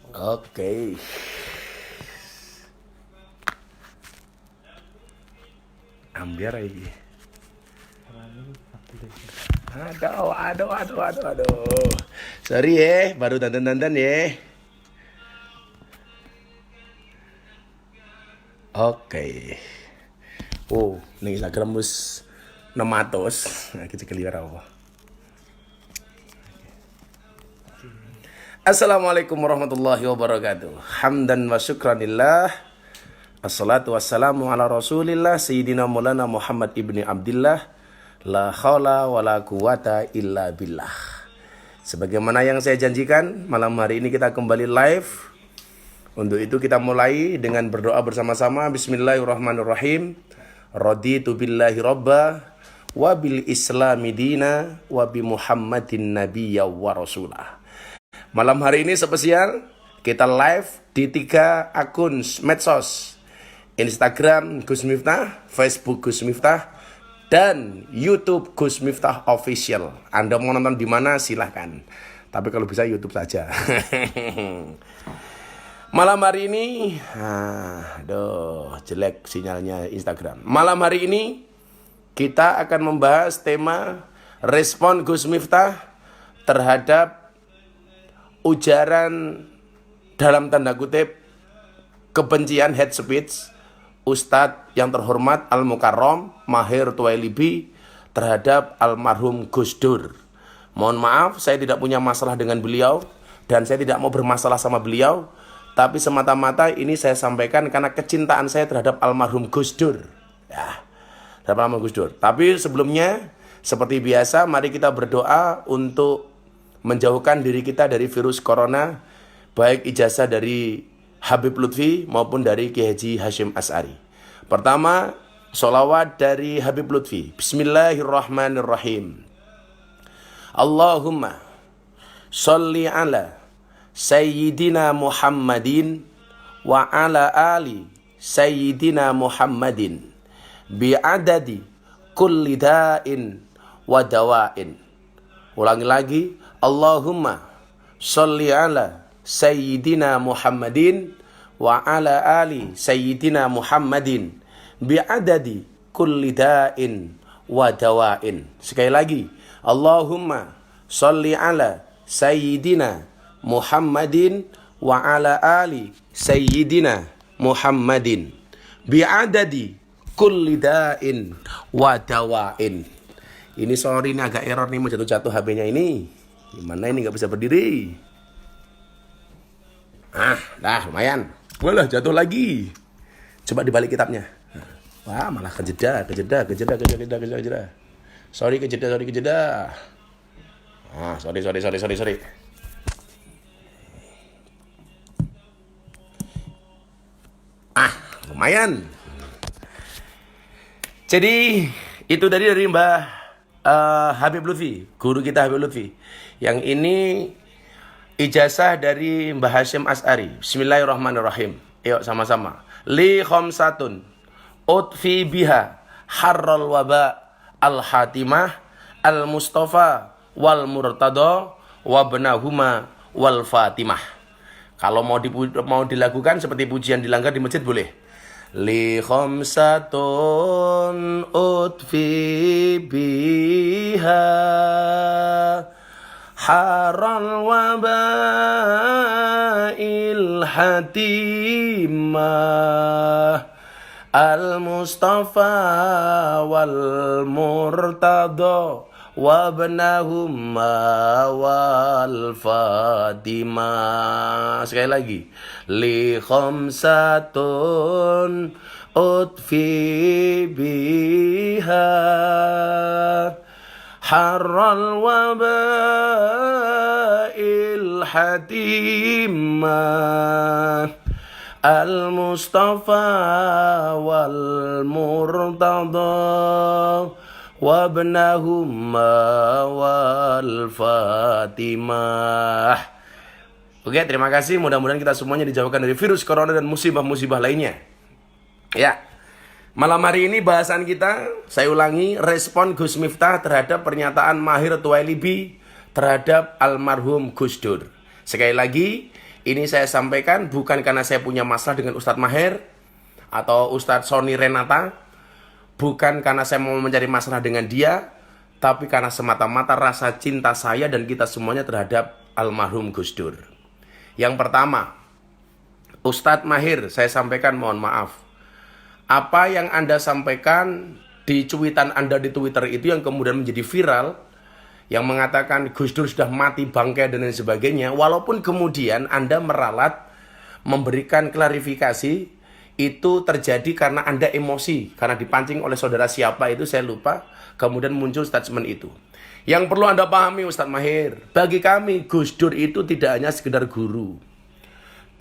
Oke. Ambiar lagi. Aduh. Sorry ya, baru dandan ya. Oke. Oh, ning Instagram wis 600. Nah, kita kelir apa? Assalamualaikum warahmatullahi wabarakatuh. Hamdan wa syukranillah. Assalatu wassalamu ala rasulillah Sayyidina Maulana Muhammad ibni Abdillah. La khawla wa la quwata illa billah. Sebagaimana yang saya janjikan, malam hari ini kita kembali live. Untuk itu kita mulai dengan berdoa bersama-sama. Bismillahirrahmanirrahim. Raditu billahi robba wa bil islami dina wa bi Muhammadin nabiyya wa rasulah. Malam hari ini spesial, kita live di 3 akun medsos. Instagram Gus Miftah, Facebook Gus Miftah, dan YouTube Gus Miftah Official. Anda mau nonton di mana silahkan. Tapi kalau bisa YouTube saja. Malam hari ini, jelek sinyalnya Instagram. Malam hari ini kita akan membahas tema respon Gus Miftah terhadap ujaran dalam tanda kutip kebencian hate speech Ustadz yang terhormat Al-Mukarram Mahir Tuwailibi terhadap almarhum Gus Dur. Mohon maaf, saya tidak punya masalah dengan beliau dan saya tidak mau bermasalah sama beliau, tapi semata-mata ini saya sampaikan karena kecintaan saya terhadap almarhum Gus Dur. Ya, terhadap almarhum Gus Dur. Tapi sebelumnya, seperti biasa, mari kita berdoa untuk menjauhkan diri kita dari virus corona, baik ijazah dari Habib Lutfi maupun dari Kiai Haji Hashim Asy'ari. Pertama, sholawat dari Habib Lutfi. Bismillahirrahmanirrahim. Allahumma sholli ala Sayyidina Muhammadin wa ala ali Sayyidina Muhammadin bi'adadi kulli da'in wa dawa'in. Ulangi lagi. Allahumma sholli ala Sayyidina Muhammadin wa ala ali Sayyidina Muhammadin bi'adadi kulli da'in wa dawa'in. Sekali lagi. Allahumma sholli ala Sayyidina Muhammadin wa ala ali Sayyidina Muhammadin bi'adadi kulli da'in wa dawa'in. Ini sorry, ini agak error nih, mau jatuh-jatuh HP-nya ini. Gimana ini, gak bisa berdiri. Dah lumayan. Walah, jatuh lagi. Coba dibalik kitabnya. Wah, malah kejeda. Sorry, kejeda. Sorry. Lumayan. Jadi, itu dari Mbah Habib Lutfi, guru kita Habib Lutfi. Yang ini ijazah dari Mbah Hashim Asy'ari. Bismillahirrahmanirrahim. Yuk sama-sama. Li khamsatun utfi biha harral waba al-hatimah al-mustafa wal murtada wa benahuma wal fatimah. Kalau mau dilakukan seperti pujian dilanggar di masjid boleh. Li khamsatun utfi biha haral wabail hatimah al-mustafa wal murtada wa benahuma wal fatimah. Sekali lagi. Li khamsatun utfi biha harral wabail hatimah al-mustafa wal murtada wabnahumma wal fatimah. Oke, terima kasih. Mudah-mudahan kita semuanya dijauhkan dari virus corona dan musibah-musibah lainnya. Ya, malam hari ini bahasan kita, saya ulangi, respon Gus Miftah terhadap pernyataan Mahir Tuwailibi terhadap almarhum Gus Dur. Sekali lagi, ini saya sampaikan bukan karena saya punya masalah dengan Ustadz Maher atau Ustadz Sony Renata, bukan karena saya mau mencari masalah dengan dia, tapi karena semata-mata rasa cinta saya dan kita semuanya terhadap almarhum Gus Dur. Yang pertama, Ustadz Maher, saya sampaikan mohon maaf. Apa yang Anda sampaikan di cuitan Anda di Twitter itu yang kemudian menjadi viral, yang mengatakan Gus Dur sudah mati bangkai dan lain sebagainya, walaupun kemudian Anda meralat memberikan klarifikasi, itu terjadi karena Anda emosi, karena dipancing oleh saudara siapa itu saya lupa, kemudian muncul statement itu. Yang perlu Anda pahami Ustadz Maher, bagi kami Gus Dur itu tidak hanya sekedar guru.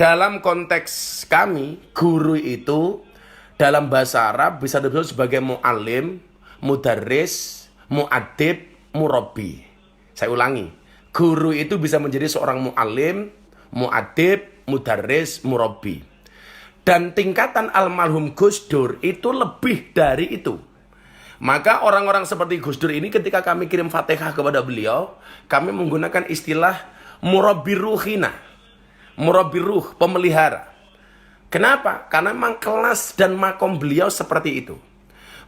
Dalam konteks kami, guru itu dalam bahasa Arab bisa disebut sebagai mu'alim, mudarris, mu'adib, murabbi. Saya ulangi, guru itu bisa menjadi seorang mu'alim, mu'adib, mudarris, murabbi. Dan tingkatan almarhum Gus Dur itu lebih dari itu. Maka orang-orang seperti Gus Dur ini ketika kami kirim Fatihah kepada beliau, kami menggunakan istilah murabbi ruhina. Murabbi ruh, pemelihara. Kenapa? Karena memang kelas dan makom beliau seperti itu.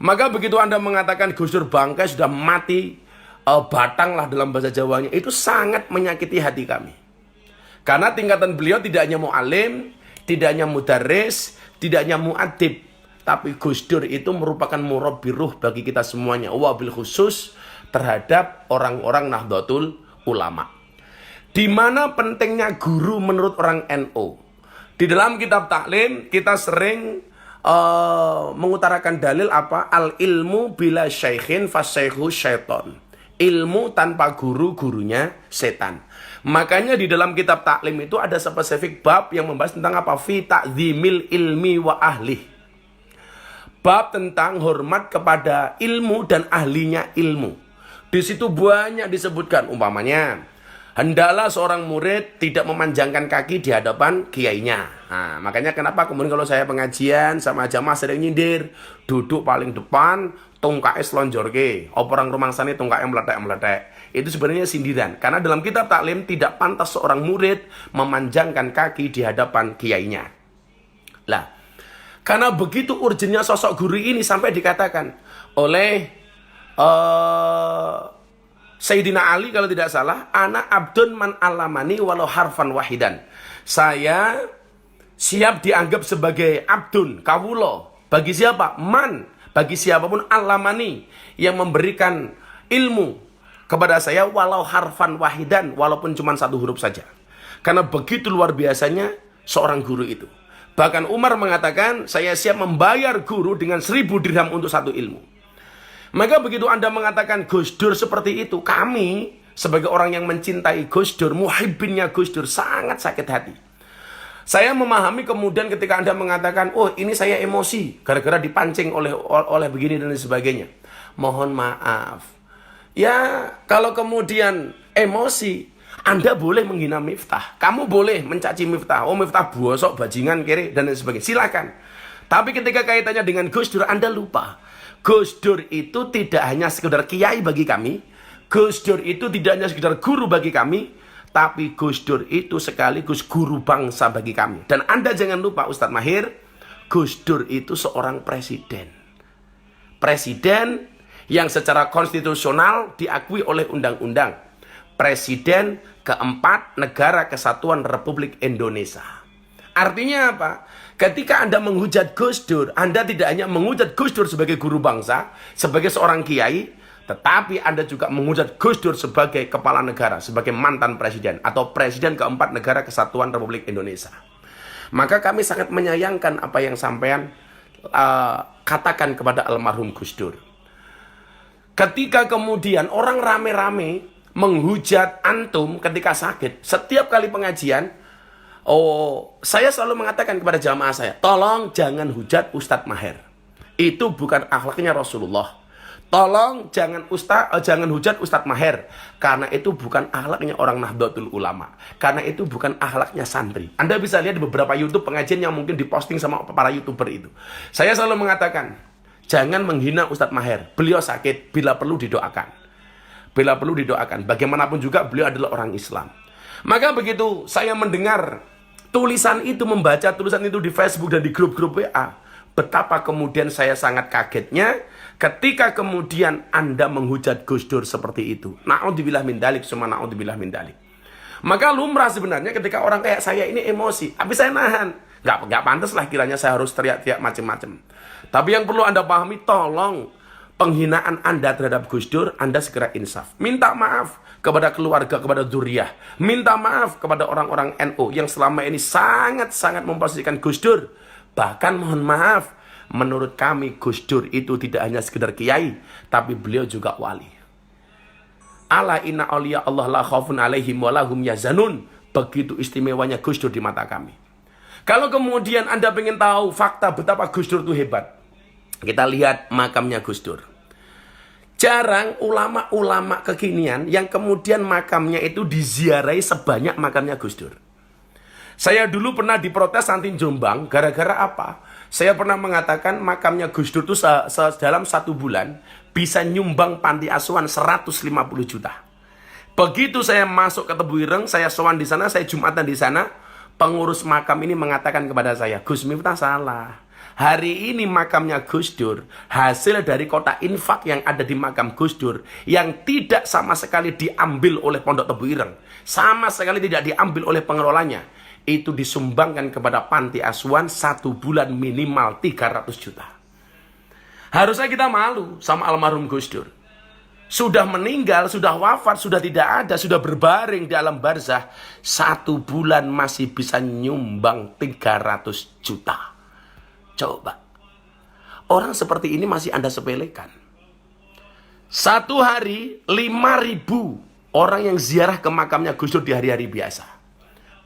Maka begitu Anda mengatakan Gus Dur bangkai sudah mati, batang lah dalam bahasa Jawanya, itu sangat menyakiti hati kami. Karena tingkatan beliau tidak hanya mu'alim, tidak hanya mudarris, tidak hanya mu'adib, tapi Gus Dur itu merupakan murabbi ruh bagi kita semuanya, wabil khusus terhadap orang-orang Nahdlatul Ulama. Di mana pentingnya guru menurut orang NU? Di dalam kitab taklim kita sering mengutarakan dalil apa? Al ilmu bila syaikhin fasyaihu syaiton. Ilmu tanpa guru, gurunya setan. Makanya di dalam kitab taklim itu ada spesifik bab yang membahas tentang apa? Fi ta'zimil ilmi wa ahli. Bab tentang hormat kepada ilmu dan ahlinya ilmu. Di situ banyak disebutkan, umpamanya hendaklah seorang murid tidak memanjangkan kaki di hadapan kiainya. Nah, makanya kenapa kemudian kalau saya pengajian sama jamaah sering nyindir, duduk paling depan, tungkae slonjorke, orang rumangsane tungkae meletek-meletek. Itu sebenarnya sindiran. Karena dalam kitab taklim tidak pantas seorang murid memanjangkan kaki di hadapan kiainya. Lah, karena begitu urgennya sosok guru ini sampai dikatakan oleh Sayyidina Ali kalau tidak salah, ana abdun man alamani walau harfan wahidan. Saya siap dianggap sebagai abdun, kawulo. Bagi siapa? Man. Bagi siapapun alamani yang memberikan ilmu kepada saya walau harfan wahidan, walaupun cuma satu huruf saja. Karena begitu luar biasanya seorang guru itu. Bahkan Umar mengatakan, saya siap membayar guru dengan 1000 dirham untuk satu ilmu. Maka begitu Anda mengatakan Gus Dur seperti itu, kami sebagai orang yang mencintai Gus Dur, muhibbinnya Gus Dur, sangat sakit hati. Saya memahami kemudian ketika Anda mengatakan, oh ini saya emosi gara-gara dipancing oleh begini dan sebagainya. Mohon maaf. Ya, kalau kemudian emosi, Anda boleh menghina Miftah. Kamu boleh mencaci Miftah. Oh Miftah bosok, bajingan, kere, dan sebagainya. Silakan. Tapi ketika kaitannya dengan Gus Dur, Anda lupa. Gus Dur itu tidak hanya sekedar kiai bagi kami. Gus Dur itu tidak hanya sekedar guru bagi kami. Tapi Gus Dur itu sekaligus guru bangsa bagi kami. Dan Anda jangan lupa Ustadz Maher, Gus Dur itu seorang presiden. Presiden yang secara konstitusional diakui oleh undang-undang. Presiden keempat Negara Kesatuan Republik Indonesia. Artinya apa? Ketika Anda menghujat Gus Dur, Anda tidak hanya menghujat Gus Dur sebagai guru bangsa, sebagai seorang kiai, tetapi Anda juga menghujat Gus Dur sebagai kepala negara, sebagai mantan presiden, atau presiden keempat Negara Kesatuan Republik Indonesia. Maka kami sangat menyayangkan apa yang sampean katakan kepada almarhum Gus Dur. Ketika kemudian orang rame-rame menghujat antum ketika sakit, setiap kali pengajian, saya selalu mengatakan kepada jamaah saya, tolong jangan hujat Ustadz Maher. Itu bukan akhlaknya Rasulullah. Tolong jangan hujat Ustadz Maher, karena itu bukan akhlaknya orang Nahdlatul Ulama. Karena itu bukan akhlaknya santri. Anda bisa lihat di beberapa YouTube pengajian yang mungkin diposting sama para YouTuber itu. Saya selalu mengatakan, jangan menghina Ustadz Maher. Beliau sakit, bila perlu didoakan. Bila perlu didoakan. Bagaimanapun juga beliau adalah orang Islam. Maka begitu saya mendengar tulisan itu, membaca tulisan itu di Facebook dan di grup-grup WA, betapa kemudian saya sangat kagetnya ketika kemudian Anda menghujat Gus Dur seperti itu. Na'udzubillah min dalik, summa na'udzubillah min dalik. Maka lumrah sebenarnya ketika orang kayak saya ini emosi, tapi saya nahan. Nggak pantas lah kiranya saya harus teriak-teriak macam-macam. Tapi yang perlu Anda pahami, tolong penghinaan Anda terhadap Gus Dur, Anda segera insaf. Minta maaf kepada keluarga, kepada dzurriyyah. Minta maaf kepada orang-orang NU yang selama ini sangat-sangat memposisikan Gus Dur. Bahkan mohon maaf, menurut kami Gus Dur itu tidak hanya sekedar kiai, tapi beliau juga wali. Ala inna awliya Allah la khaufun alaihim wa lahum yahzanun. Begitu istimewanya Gus Dur di mata kami. Kalau kemudian Anda ingin tahu fakta betapa Gus Dur itu hebat, kita lihat makamnya Gus Dur. Jarang ulama-ulama kekinian yang kemudian makamnya itu diziarahi sebanyak makamnya Gus Dur. Saya dulu pernah diprotes Santin Jombang, gara-gara apa? Saya pernah mengatakan makamnya Gus Dur itu dalam 1 bulan bisa nyumbang panti asuhan 150 juta. Begitu saya masuk ke Tebu Ireng, saya sowan di sana, saya Jumatan di sana, pengurus makam ini mengatakan kepada saya, Gus Miftah salah. Hari ini makamnya Gus Dur hasil dari kotak infak yang ada di makam Gus Dur yang tidak sama sekali diambil oleh Pondok Tebu Ireng, sama sekali tidak diambil oleh pengelolanya. Itu disumbangkan kepada panti asuhan 1 bulan minimal 300 juta. Harusnya kita malu sama almarhum Gus Dur. Sudah meninggal, sudah wafat, sudah tidak ada, sudah berbaring di alam barzah, 1 bulan masih bisa nyumbang 300 juta. Coba, orang seperti ini masih Anda sepelekan. 1 hari 5.000 orang yang ziarah ke makamnya Gus Dur di hari-hari biasa.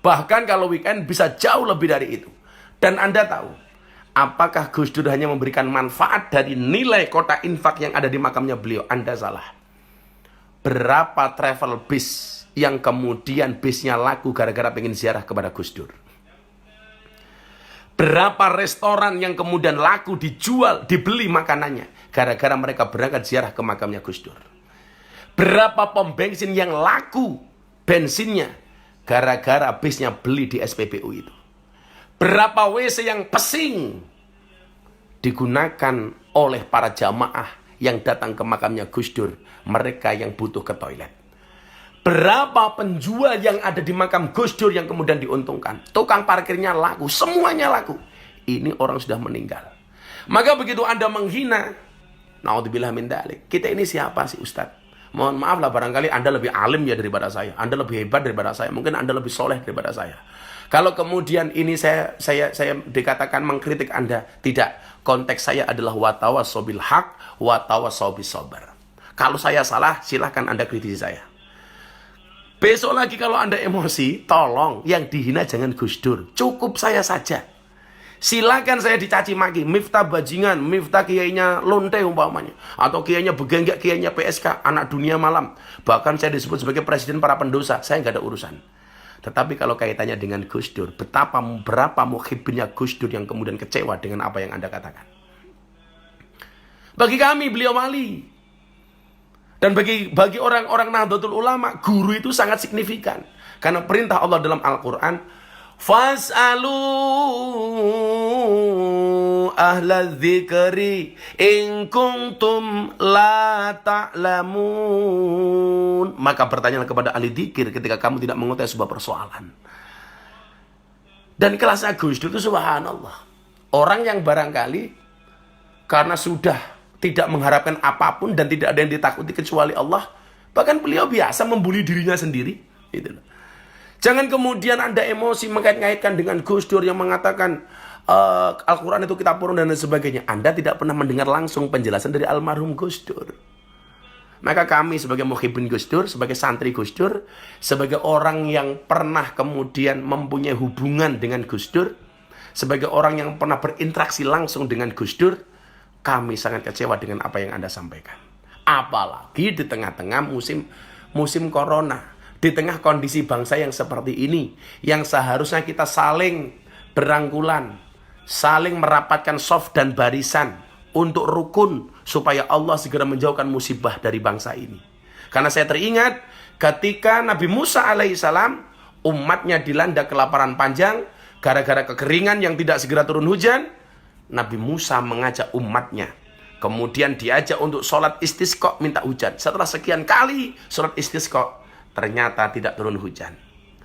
Bahkan kalau weekend bisa jauh lebih dari itu. Dan Anda tahu, apakah Gus Dur hanya memberikan manfaat dari nilai kotak infak yang ada di makamnya beliau? Anda salah. Berapa travel bis yang kemudian bisnya laku gara-gara pengen ziarah kepada Gus Dur? Berapa restoran yang kemudian laku, dijual, dibeli makanannya gara-gara mereka berangkat ziarah ke makamnya Gus Dur? Berapa pom bensin yang laku bensinnya gara-gara bisnya beli di SPBU itu? Berapa WC yang pesing digunakan oleh para jamaah yang datang ke makamnya Gus Dur, mereka yang butuh ke toilet? Berapa penjual yang ada di makam Gus Dur yang kemudian diuntungkan? Tukang parkirnya laku, semuanya laku. Ini orang sudah meninggal. Maka begitu Anda menghina, naudzubillah min dzalik, kita ini siapa sih Ustadz? Mohon maaf lah, barangkali Anda lebih alim ya daripada saya, Anda lebih hebat daripada saya, mungkin Anda lebih soleh daripada saya. Kalau kemudian ini saya dikatakan mengkritik Anda, tidak. Konteks saya adalah watawassaw bil haq, watawassaw bis sabr. Kalau saya salah, silahkan Anda kritisi saya. Besok lagi kalau Anda emosi, tolong yang dihina jangan Gus Dur, cukup saya saja. Silakan saya dicaci maki, Miftah bajingan, Miftah kiainya lonte umpamanya, atau kiainya begenggak, kiainya PSK, anak dunia malam. Bahkan saya disebut sebagai presiden para pendosa, saya nggak ada urusan. Tetapi kalau kaitannya dengan Gus Dur, berapa muhibbinnya Gus Dur yang kemudian kecewa dengan apa yang Anda katakan. Bagi kami beliau wali. Dan bagi orang-orang Nahdlatul Ulama, guru itu sangat signifikan. Karena perintah Allah dalam Al-Quran, Fas'alu ahla dzikri in kuntum la ta'lamun. Maka bertanyalah kepada ahli dzikir ketika kamu tidak mengetahui sebuah persoalan. Dan kelasnya Gus Dur itu subhanallah. Orang yang barangkali karena sudah tidak mengharapkan apapun dan tidak ada yang ditakuti kecuali Allah, bahkan beliau biasa membuli dirinya sendiri. Gitu. Jangan kemudian Anda emosi mengait-ngaitkan dengan Gus Dur yang mengatakan Al-Quran itu kitab purun dan lain sebagainya. Anda tidak pernah mendengar langsung penjelasan dari almarhum Gus Dur. Maka kami sebagai muhibbin Gus Dur, sebagai santri Gus Dur, sebagai orang yang pernah kemudian mempunyai hubungan dengan Gus Dur, sebagai orang yang pernah berinteraksi langsung dengan Gus Dur, kami sangat kecewa dengan apa yang Anda sampaikan. Apalagi di tengah-tengah musim corona, di tengah kondisi bangsa yang seperti ini, yang seharusnya kita saling berangkulan, saling merapatkan saf dan barisan untuk rukun supaya Allah segera menjauhkan musibah dari bangsa ini. Karena saya teringat ketika Nabi Musa alaihissalam, umatnya dilanda kelaparan panjang, gara-gara kekeringan yang tidak segera turun hujan, Nabi Musa mengajak umatnya. Kemudian diajak untuk sholat istisqa, minta hujan. Setelah sekian kali sholat istisqa, ternyata tidak turun hujan.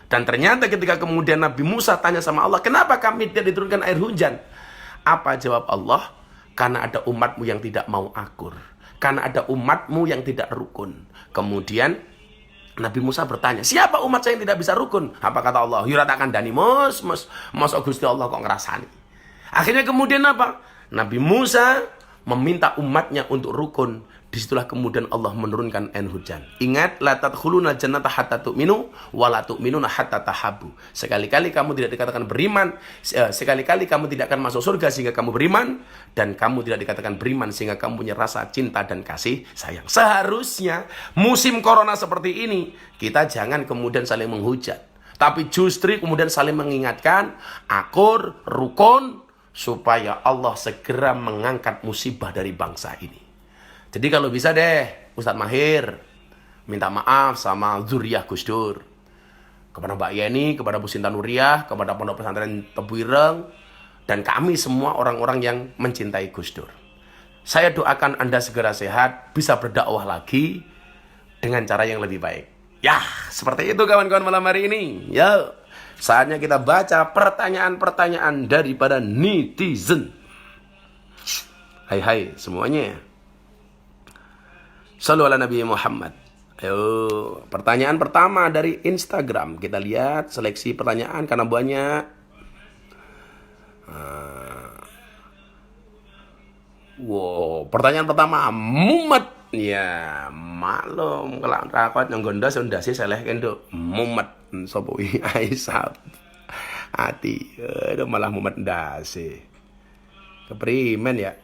Dan ternyata ketika kemudian Nabi Musa tanya sama Allah, kenapa kami tidak diturunkan air hujan? Apa jawab Allah? Karena ada umatmu yang tidak mau akur. Karena ada umatmu yang tidak rukun. Kemudian Nabi Musa bertanya, siapa umat saya yang tidak bisa rukun? Apa kata Allah? Yuratakan dani mos Gusti Allah kok ngerasani. Akhirnya kemudian apa? Nabi Musa meminta umatnya untuk rukun. Disitulah kemudian Allah menurunkan air hujan. Ingat, la tadkhuluna jannata hatta tu'minu wa la tu'minuna hatta tahabbu. Sekali-kali kamu tidak dikatakan beriman, sekali-kali kamu tidak akan masuk surga sehingga kamu beriman, dan kamu tidak dikatakan beriman sehingga kamu punya rasa cinta dan kasih sayang. Seharusnya musim corona seperti ini kita jangan kemudian saling menghujat, tapi justru kemudian saling mengingatkan, akur, rukun, supaya Allah segera mengangkat musibah dari bangsa ini. Jadi kalau bisa deh, Ustadz Mahir minta maaf sama zuriyah Gus Dur, kepada Mbak Yeni, kepada Bu Sinta Nuriyah, kepada Pondok Pesantren Tebu Ireng, dan kami semua orang-orang yang mencintai Gus Dur. Saya doakan Anda segera sehat, bisa berdakwah lagi dengan cara yang lebih baik. Ya, seperti itu kawan-kawan malam hari ini. Ya, saatnya kita baca pertanyaan-pertanyaan daripada netizen. Hai semuanya. Shallu ala Nabi Muhammad. Ayo, pertanyaan pertama dari Instagram. Kita lihat seleksi pertanyaan karena banyak. Wow, pertanyaan pertama, Mumet. Ya, maklum kalau rakot yang gondos ndase seleh kendo. Mumet sapa wi Aisyah. Hati, aduh malah Mumet ndase. Keprimen ya.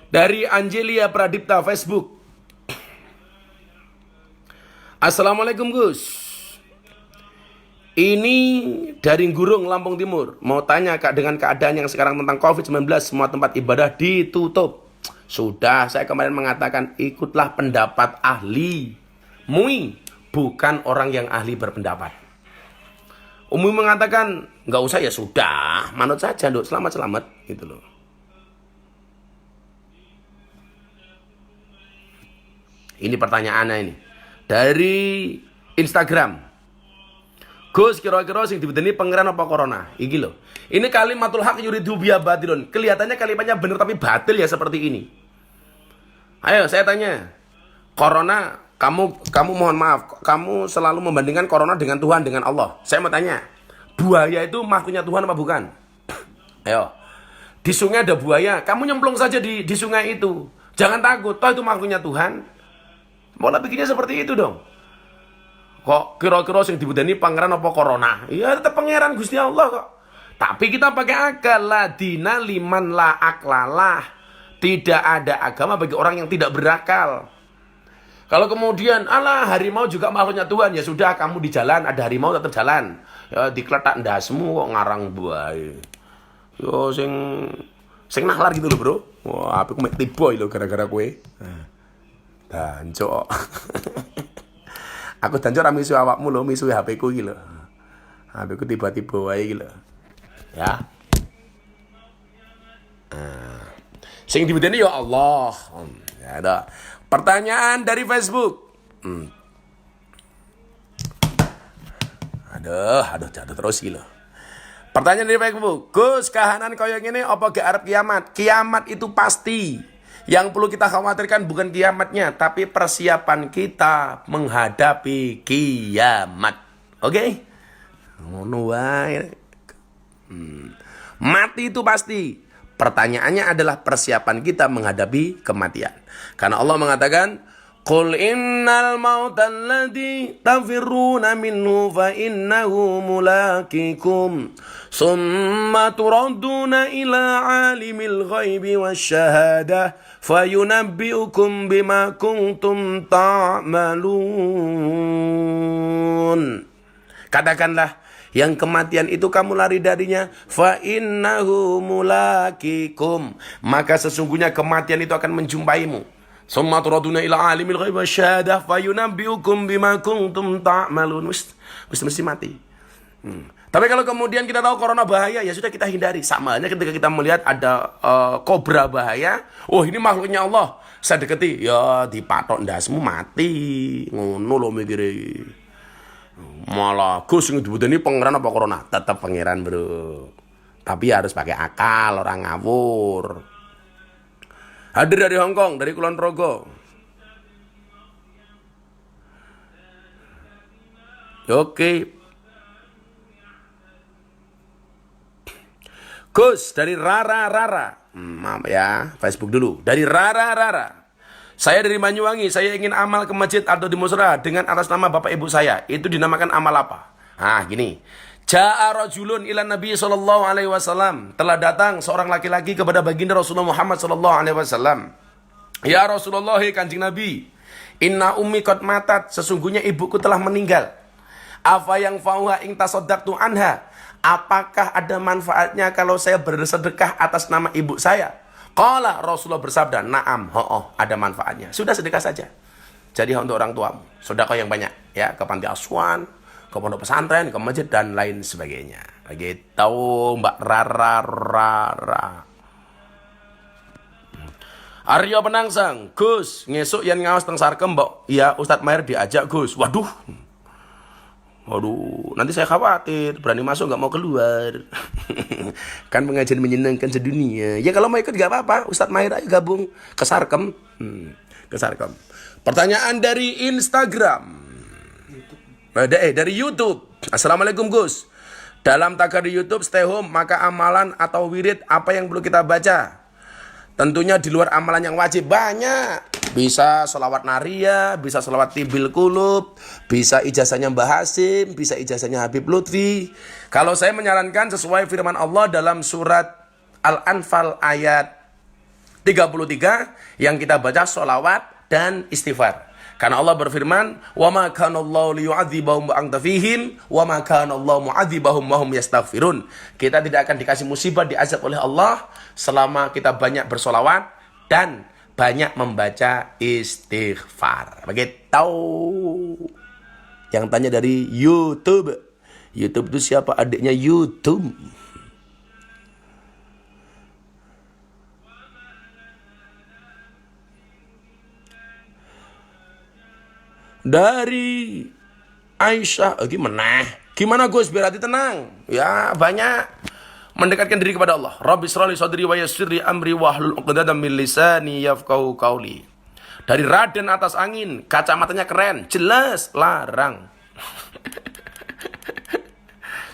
Dari Angelia Pradipta Facebook. Assalamualaikum Gus. Ini dari Gurung Lampung Timur. Mau tanya Kak, dengan keadaan yang sekarang tentang COVID-19, semua tempat ibadah ditutup. Sudah saya kemarin mengatakan ikutlah pendapat ahli. MUI, bukan orang yang ahli berpendapat. Umum mengatakan nggak usah ya sudah, manut saja Nduk, selamat gitu loh. Ini pertanyaannya ini dari Instagram. Gus, kira-kira sing dibedeni pangeran apa corona? Iki loh. Ini kalimatul haq yuridu biya batilun. Kelihatannya kalimatnya benar tapi batil ya seperti ini. Ayo saya tanya. Corona, kamu mohon maaf, kamu selalu membandingkan corona dengan Tuhan, dengan Allah. Saya mau tanya. Buaya itu makhluknya Tuhan apa bukan? Ayo. Di sungai ada buaya, kamu nyemplung saja di sungai itu. Jangan takut, toh itu makhluknya Tuhan. Malah bikinnya seperti itu dong. Kok kira-kira yang dibudani pangeran apa corona? Ya tetap pangeran Gusti Allah kok. Tapi kita pakai akal. La dina liman la aklalah. Tidak ada agama bagi orang yang tidak berakal. Kalau kemudian alah harimau juga makhluknya Tuhan, ya sudah kamu di jalan ada harimau tetap jalan. Ya dikletak ndasmu kok ngarang buaya. Yo sing nalar gitu loh, Bro. Wah, aku mek tiba lho gara-gara kowe. Danco. Aku danco ra misu awakmu lho, misu HP ku iki lho. HP ku tiba-tiba wae iki lho. Ya. Sing dibedeni ya Allah. Ya ada. Pertanyaan dari Facebook. Aduh jatuh terus iki lho. Pertanyaan dari Facebook. Gus, kahanan koyo ngene apa gak arep kiamat? Kiamat itu pasti. Yang perlu kita khawatirkan bukan kiamatnya, tapi persiapan kita menghadapi kiamat. Oke? Ngono wae. Mati itu pasti. Pertanyaannya adalah persiapan kita menghadapi kematian. Karena Allah mengatakan, Qul innal mautal ladzi tafirruna minhu fa innahu mulaqikum summa turadduna ila alimil ghaibi wasyahadah fayunabbiukum bima kuntum ta'malun. Katakanlah, yang kematian itu kamu lari darinya, fa innahu mulaqikum, maka sesungguhnya kematian itu akan menjumpaimu. Summa turaduna ila alimil ghaib wasyahadah fayunabbiukum bima kuntum ta'malun. Mesti mati. Tapi kalau kemudian kita tahu corona bahaya, ya sudah kita hindari. Sama halnya ketika kita melihat ada kobra bahaya, oh ini makhluknya Allah, saya deketi, ya dipatok ndasmu mati. Ngono lho mikire. Malah Gus sing dibutuhni pangeran apa corona? Tetap pangeran, Bro. Tapi harus pakai akal, orang ngawur. Hadir dari Hong Kong, dari Kulon Progo. Oke. Gus dari Rara. Maaf ya, Facebook dulu. Dari Rara. Saya dari Banyuwangi, saya ingin amal ke masjid atau di musra dengan atas nama bapak ibu saya. Itu dinamakan amal apa? Ah, gini. Ja'a rajulun ila Nabi sallallahu alaihi wasallam. Telah datang seorang laki-laki kepada baginda Rasulullah Muhammad sallallahu alaihi wasallam. Ya Rasulullah, Kanjeng Nabi, inna ummi qad matat, sesungguhnya ibuku telah meninggal. Afa yang fauha ing tasaddaqtu anha? Apakah ada manfaatnya kalau saya bersedekah atas nama ibu saya? Qala, Rasulullah bersabda, na'am, ada manfaatnya. Sudah sedekah saja. Jadi untuk orang tuamu, sedekah yang banyak ya, ke panti asuhan, ke pondok pesantren, ke masjid dan lain sebagainya. Begitu Mbak Rara. Aryo Penangsang, Gus, ngesuk yang ngawas teng sarkem, mbok. Ya, Ustadz Maher diajak, Gus. Waduh, nanti saya khawatir, berani masuk nggak mau keluar. Kan pengajian menyenangkan sedunia. Ya kalau mau ikut nggak apa-apa, Ustadz Maher ayo gabung ke Sarkem. Ke Sarkem. Pertanyaan dari Instagram. Dari YouTube. Assalamualaikum Gus. Dalam tagar di YouTube stay home, maka amalan atau wirid apa yang perlu kita baca? Tentunya di luar amalan yang wajib banyak. Bisa sholawat naria, bisa sholawat tibil kulub, bisa ijazahnya Mbah Hasim, bisa ijazahnya Habib Lutfi. Kalau saya menyarankan sesuai firman Allah dalam surat Al-Anfal ayat 33 yang kita baca sholawat dan istighfar. Karena Allah berfirman, "Wa ma kana Allahu liyu'adzibahum wa anta fihim, wa ma kana Allahu mu'adzibahum wa hum yastaghfirun." Kita tidak akan dikasih musibah, diazab oleh Allah selama kita banyak bersolawat dan banyak membaca istighfar. Begitu. Yang tanya dari YouTube. YouTube itu siapa? Adiknya YouTube. Dari Aisyah. Gimana Gus biar hati tenang? Ya banyak. Mendekatkan diri kepada Allah. Rabbi shrali sadri wa yassir li amri wahlul 'uqdatam min lisani yafqahu qawli. Dari Raden atas angin, kacamatanya keren, jelas, larang.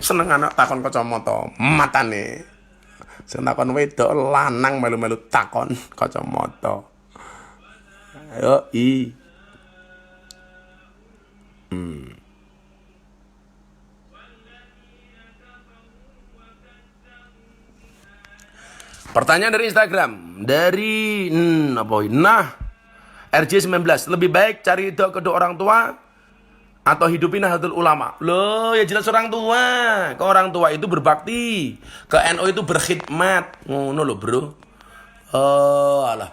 Seneng anak takon kacamata, matane. Sing takon wedok lanang melu-melu takon kacamata. Ayo Pertanyaan dari Instagram. Dari RJ19. Lebih baik cari ridho kedua orang tua atau hidupin nahdlatul ulama? Loh, ya jelas orang tua. Ke orang tua itu berbakti, ke NU itu berkhidmat. Ngono lho, Bro.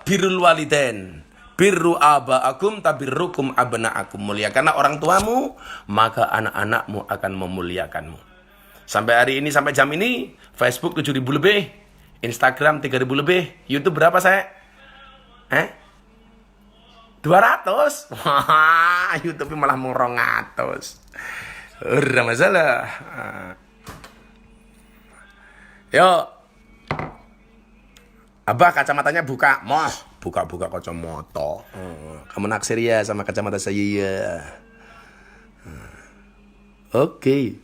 Birrul walidain. Birru aba'akum tabirrukum abna'akum. Muliakanlah orang tuamu, maka anak-anakmu akan memuliakanmu. Sampai hari ini, sampai jam ini, Facebook 7.000 lebih, Instagram 3.000 lebih, YouTube berapa saya? 200. Wah, YouTube malah mau 200. Udah masalah. Yo. Abah kacamatanya buka. Buka kacamata. Kamu naksir ya sama kacamata saya ya. Oke.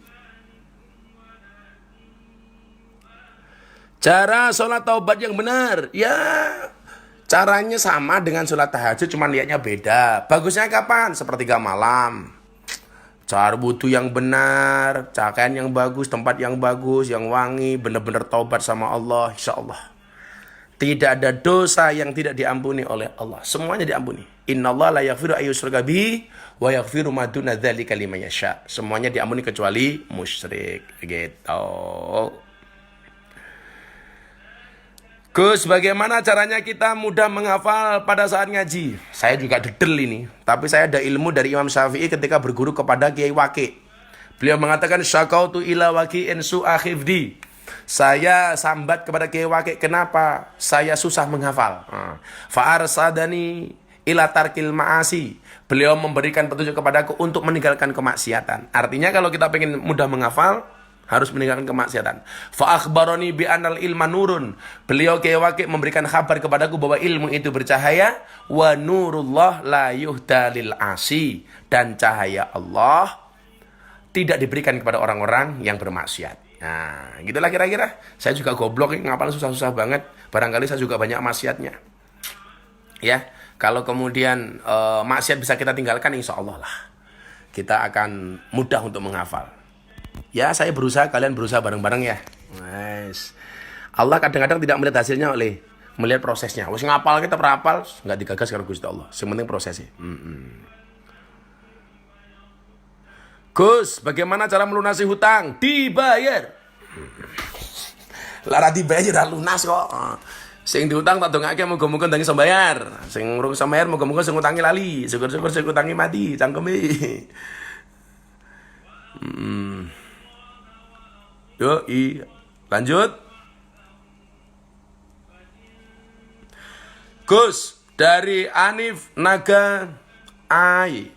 Cara sholat taubat yang benar. Ya, caranya sama dengan sholat tahajud, cuma lihatnya beda. Bagusnya kapan? Sepertiga malam. Cara wudhu yang benar, pakaian yang bagus, tempat yang bagus, yang wangi, benar-benar taubat sama Allah, insya Allah. Tidak ada dosa yang tidak diampuni oleh Allah. Semuanya diampuni. Innallaha la yaghfiru ayyushraka bihi wa yaghfiru ma duna dzalika liman yasha. Semuanya diampuni kecuali musyrik. Gitu. Gus, bagaimana caranya kita mudah menghafal pada saat ngaji? Saya juga dedel ini. Tapi saya ada ilmu dari Imam Syafi'i ketika berguru kepada Kiai Waqi. Beliau mengatakan, syakautu ila waqi'in su'a khifdi. Saya sambat kepada Kiai Waqi, kenapa saya susah menghafal? Fa'arsadani ila tarkil ma'asi. Beliau memberikan petunjuk kepadaku untuk meninggalkan kemaksiatan. Artinya kalau kita pengen mudah menghafal, harus meninggalkan kemaksiatan. Fa akhbarani bi anal ilma nurun. Beliau Kiai Waqi memberikan kabar kepadaku bahwa ilmu itu bercahaya, wa nurullah la yuhda lil asi, dan cahaya Allah tidak diberikan kepada orang-orang yang bermaksiat. Nah, gitulah kira-kira. Saya juga goblok, ngapal susah-susah banget. Barangkali saya juga banyak maksiatnya. Ya, kalau kemudian maksiat bisa kita tinggalkan, insya Allah lah kita akan mudah untuk menghafal. Ya, saya berusaha, kalian berusaha bareng-bareng ya. Nice. Allah kadang-kadang tidak melihat hasilnya, melihat prosesnya. Wis ngapal kita perapal, nggak digagas karo Gusti Allah. Yang penting prosesnya. Gus, bagaimana cara melunasi hutang? Dibayar. Lara dibayar lunas kok. Sing diutang tak dongake muga-muga ndangi sembayar. Sing urung sembayar muga-muga sing utangi lali. Syukur-syukur sing utangi mati cangkeme. Yoi, lanjut. Gus, dari Anif Naga Ai.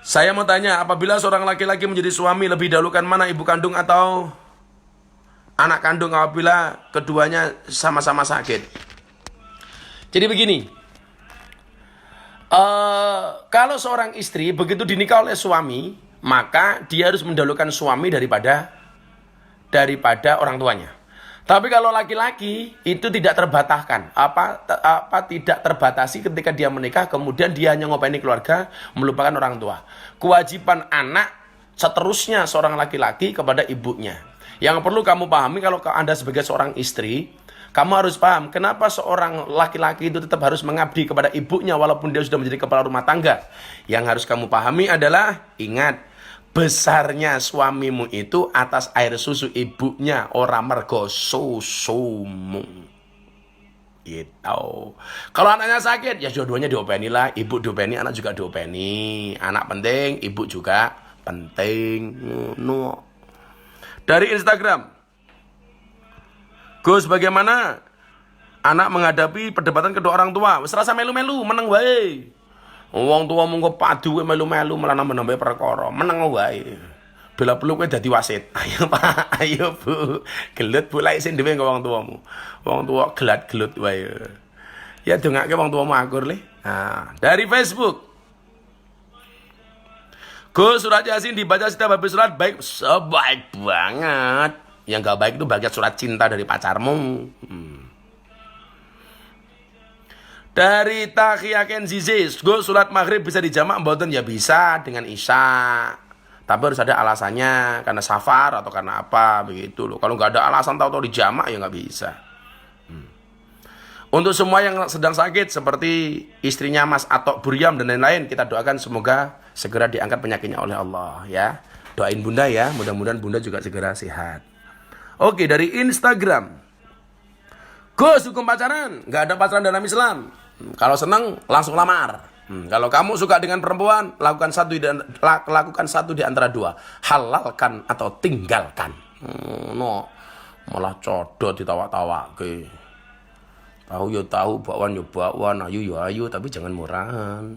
Saya mau tanya, apabila seorang laki-laki menjadi suami, lebih dahulukan mana, ibu kandung atau anak kandung apabila keduanya sama-sama sakit? Jadi begini, kalau seorang istri begitu dinikah oleh suami, maka dia harus mendahulukan suami daripada orang tuanya. Tapi kalau laki-laki itu tidak terbataskan, tidak terbatasi ketika dia menikah, kemudian dia hanya ngopeni keluarga, melupakan orang tua. Kewajiban anak seterusnya seorang laki-laki kepada ibunya. Yang perlu kamu pahami, kalau Anda sebagai seorang istri, kamu harus paham kenapa seorang laki-laki itu tetap harus mengabdi kepada ibunya walaupun dia sudah menjadi kepala rumah tangga. Yang harus kamu pahami adalah, ingat, besarnya suamimu itu atas air susu ibunya, ora mergo susumu. Gitu. Kalau anaknya sakit, ya dua-duanya diopeni lah. Ibu diopeni, anak juga diopeni. Anak penting, ibu juga penting. No. Dari Instagram, Gus, bagaimana anak menghadapi perdebatan kedua orang tua? Wis rasa melu-melu, meneng wae. Wong tua mung padu melu-melu malah nambah-nambah perkara. Meneng wae. Bila perlu kowe dadi wasit. Ayo Pak, ayo Bu. Gelut Bu lek sing dhewe wong tuamu. Wong tua gelat-gelut wae. Ya dongake wong tuamu akur le. Nah, dari Facebook. Gus, surat Yasin dibaca setiap habis surat baik, sebaik banget. Yang gak baik itu baca surat cinta dari pacarmu. Dari Takiyaken Zizis, Gus, surat maghrib bisa dijamak mboten? Ya bisa dengan isya. Tapi harus ada alasannya, karena safar atau karena apa begitu loh. Kalau nggak ada alasan tahu-tahu dijamak ya nggak bisa. Untuk semua yang sedang sakit seperti istrinya Mas Atok Buryam dan lain-lain, kita doakan semoga segera diangkat penyakitnya oleh Allah ya. Doain Bunda ya, mudah-mudahan Bunda juga segera sehat. Oke, dari Instagram. Gus, hukum pacaran? Nggak ada pacaran dalam Islam. Kalau senang langsung lamar. Kalau kamu suka dengan perempuan, lakukan satu di antara dua. Halalkan atau tinggalkan. No, malah codot ditawa-tawa ke. Tahu ya tahu, bakwan ya bakwan, ayu ya ayu, tapi jangan murahan.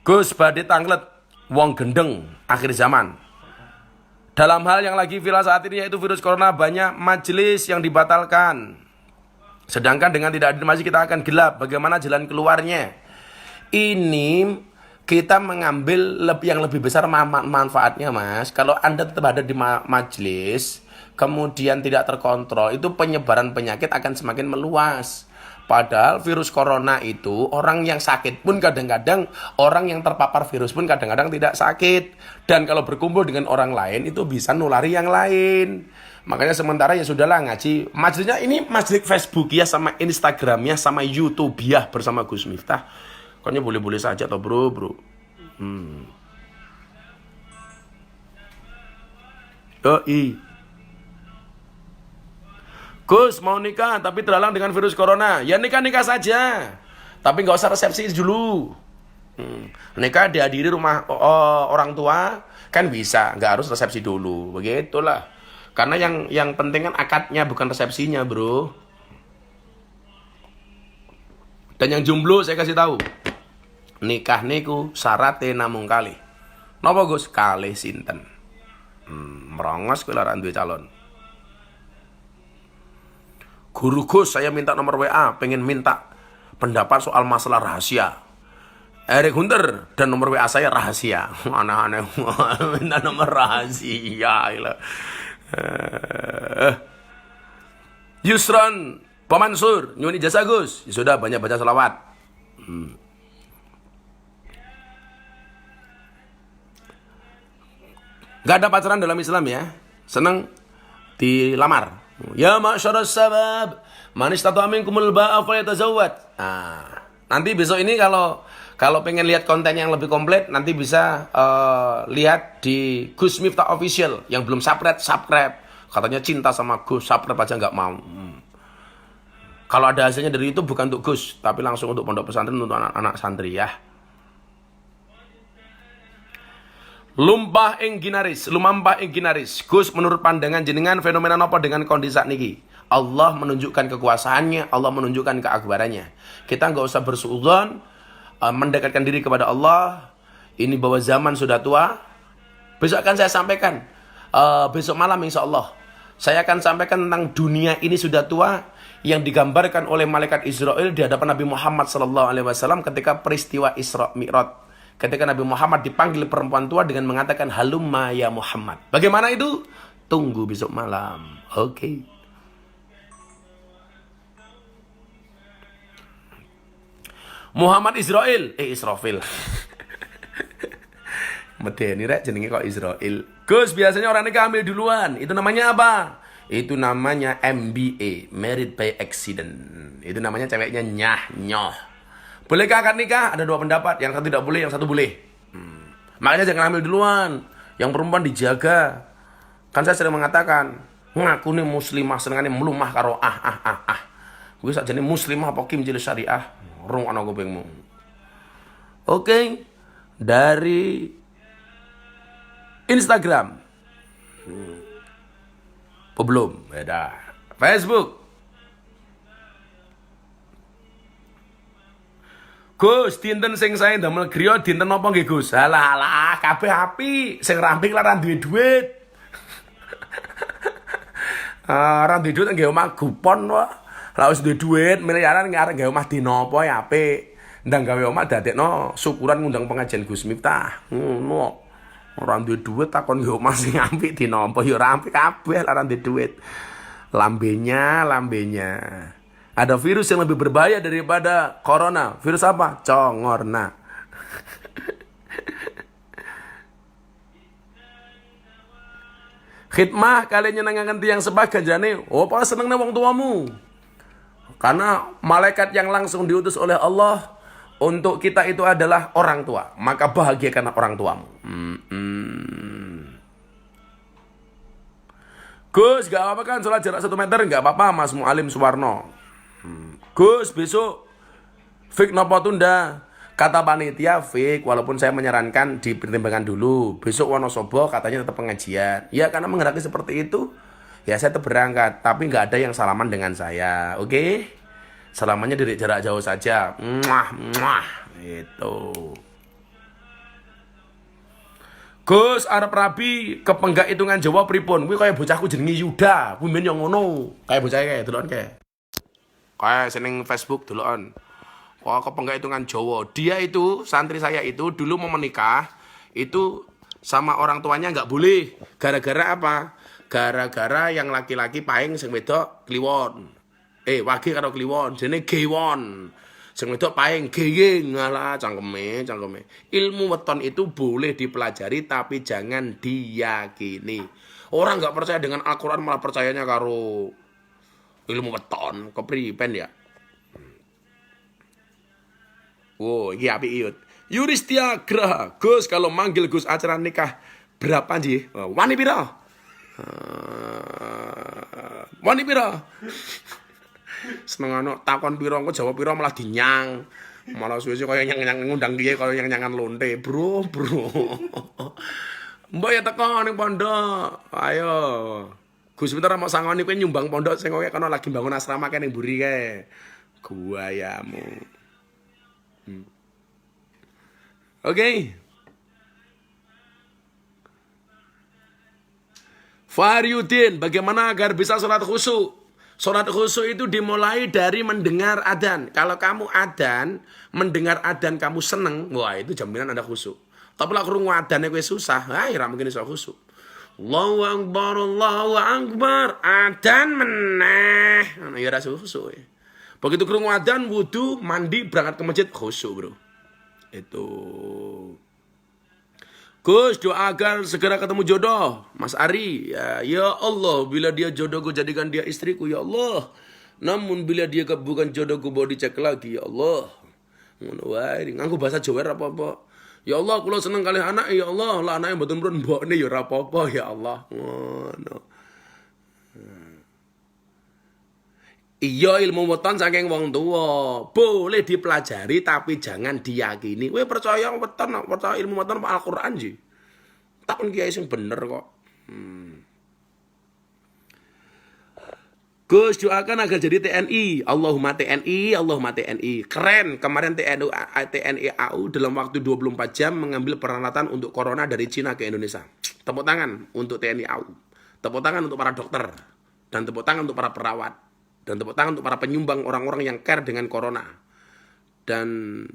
Gus, badhe tanglet wong gendeng akhir zaman. Dalam hal yang lagi viral saat ini yaitu virus corona, banyak majelis yang dibatalkan. Sedangkan dengan tidak hadir majelis kita akan gelap. Bagaimana jalan keluarnya? Ini kita mengambil yang lebih besar manfaatnya, Mas. Kalau Anda tetap ada di majelis, kemudian tidak terkontrol, itu penyebaran penyakit akan semakin meluas. Padahal virus corona itu orang yang sakit pun kadang-kadang, orang yang terpapar virus pun kadang-kadang tidak sakit. Dan kalau berkumpul dengan orang lain itu bisa nulari yang lain. Makanya sementara ya sudahlah ngaji. Majelisnya ini majelis Facebook ya, sama Instagramnya, sama YouTube ya bersama Gus Miftah. Pokoknya boleh-boleh saja toh bro. Gus mau nikah tapi terhalang dengan virus corona. Ya nikah-nikah saja. Tapi nggak usah resepsi dulu. Nikah dihadiri rumah orang tua kan bisa, nggak harus resepsi dulu. Begitulah. Karena yang penting kan akadnya bukan resepsinya, bro. Dan yang jomblo saya kasih tahu. Nikah niku syaratnya namung kali. Napa Gus? Kalih sinten. Merongos kowe lara duwe calon. Guru Gus, saya minta nomor WA, pengen minta pendapat soal masalah rahasia. Eric Hunter dan nomor WA saya rahasia. Aneh-aneh minta nomor rahasia. Yusron Pak Mansur, nyuwun ijazah Gus. Ya sudah, banyak baca selawat. Gak ada pacaran dalam Islam ya. Seneng dilamar. Ya ma'syarus sabab, man istata'a minkumul ba'a falyatazawwaj. Nanti besok ini kalau pengen lihat konten yang lebih komplit, nanti bisa lihat di Gus Miftah Official. Yang belum subscribe. Katanya cinta sama Gus, subscribe aja nggak mau. Kalau ada hasilnya dari itu bukan untuk Gus, tapi langsung untuk pondok pesantren, untuk anak-anak santri ya. Lumampah ing ginaris. Gus, menurut pandangan jenengan fenomena napa dengan kondisi saat niki? Allah menunjukkan kekuasaannya, Allah menunjukkan keakbarannya. Kita nggak usah bersuudzon, mendekatkan diri kepada Allah. Ini bahwa zaman sudah tua. Besok akan saya sampaikan. Besok malam insya Allah saya akan sampaikan tentang dunia ini sudah tua yang digambarkan oleh malaikat Israel di hadapan Nabi Muhammad SAW ketika peristiwa Isra Mi'raj. Ketika Nabi Muhammad dipanggil perempuan tua dengan mengatakan halumma ya Muhammad. Bagaimana itu? Tunggu besok malam. Oke. Muhammad Israfil. Medeni rek jenenge kok Israel. Gus, biasanya orang nikah hamil duluan. Itu namanya apa? Itu namanya MBA, married by accident. Itu namanya ceweknya nyah-nyoh. Bolehkah akad nikah? Ada dua pendapat. Yang satu tidak boleh, yang satu boleh. Makanya jangan hamil duluan. Yang perempuan dijaga. Kan saya sering mengatakan, ngaku nih muslimah senengane melumah karo Gue sakjane muslimah apa kim jenis syariah. Rung ana kupingmu. Oke. Dari Instagram. Belum, beda. Facebook. Gus, dinten sing sae ndamel griya dinten napa nggih Gus? Halah, kabeh apik. Sing ramping lah ra duwe duit. Ra duwe duit nggih omah gupon kok. Lah wis duwe duit miliaran arek gawe omah dinapa ya apik. Ndang gawe omah dadekno syukuran ngundang pengajian Gus Miftah. Ngono. Ora duwe duit takon nggih omah sing apik dinapa ya ora apik kabeh lah ra duwe duit. Lambenya. Ada virus yang lebih berbahaya daripada corona. Virus apa? Congorna. Khidmah kalian nyenengaken tiyang sebah ganjarane. Oh, apa senengne wong tuamu? Karena malaikat yang langsung diutus oleh Allah untuk kita itu adalah orang tua. Maka bahagiakanlah orang tuamu. Gus, gak apa-apa kan sholat jarak 1 meter? Gak apa-apa, Mas Mualim Suwarno. Gus, besok fik nopo tunda? Kata panitia fik, walaupun saya menyarankan dipertimbangkan dulu. Besok Wonosobo katanya tetap pengajian. Ya karena menghendaki seperti itu, ya saya tetap berangkat. Tapi nggak ada yang salaman dengan saya, oke? Salamannya dari jarak jauh saja. Itu. Gus, arep rabi kepenggak hitungan Jawa pripun? Kuwi kaya bocahku jenenge Yuda, kuwi men yo ngono. Kaya bocah kae delok kae. Kayak seneng Facebook duluan. Wah, kepenggak hitungan Jawa. Dia itu, santri saya itu dulu mau menikah, itu sama orang tuanya nggak boleh. Gara-gara apa? Gara-gara yang laki-laki paing sing wedok kliwon. Wage karo kliwon, jenenge gewon. Sing wedok paing geye ngalah cangkeme. Ilmu weton itu boleh dipelajari tapi jangan diyakini. Orang nggak percaya dengan Al-Qur'an malah percayanya karo ilmu weton, kepripen ya. Wow, iki apik Yud. Yuristia Graha. Gus, kalau manggil Gus acara nikah berapa nggih? Wani pira? Wani pira? Senengane takon pira engko jawab pira malah dinyang. Malah suwe-suwe kaya nyang-nyang ngundang piye kaya nyang-nyangan lonte, Bro. Mbok ya teko ning pondok. Ayo. Gus bentar mau sangoni kowe nyumbang pondok sing kowe kono lagi bangun asrama kene ning mburi kae. Guayamu. Oke. Faryudin, bagaimana agar bisa sholat khusyuk? Sholat khusyuk itu dimulai dari mendengar adzan. Kalau kamu adzan, mendengar adzan kamu seneng, wah itu jaminan Anda khusyuk. Tapi lah krungu adzane kowe susah, ora mungkin iso khusyuk. Allahu Akbar, Allahu Akbar, adzan meneh. Ya ora khusyuk. Begitu krungu adzan, wudu, mandi, berangkat ke masjid, khusyuk, Bro. Itu. Gus, doa agar segera ketemu jodoh. Mas Ari, ya Allah, bila dia jodohku jadikan dia istriku, ya Allah. Namun bila dia bukan jodohku, bawa dicek lagi, ya Allah. Ngono wae, nganggo bahasa Jawa ora apa-apa. Ya Allah, kula seneng kali anak, ya Allah, lah anake mboten prun mbokne ya ora apa-apa, ya Allah. Ngono. Iya ilmu weton saking wong tua. Boleh dipelajari tapi jangan diyakini. Kowe percaya weton, percaya ilmu weton Al-Qur'an sih. Takon kiai sing bener kok. Gus doakan agar jadi TNI. Allahumma TNI, Allahumma TNI. Keren. Kemarin TNI AU dalam waktu 24 jam mengambil peralatan untuk corona dari Cina ke Indonesia. Tepuk tangan untuk TNI AU. Tepuk tangan untuk para dokter dan tepuk tangan untuk para perawat. Dan tepuk tangan untuk para penyumbang orang-orang yang care dengan corona. Dan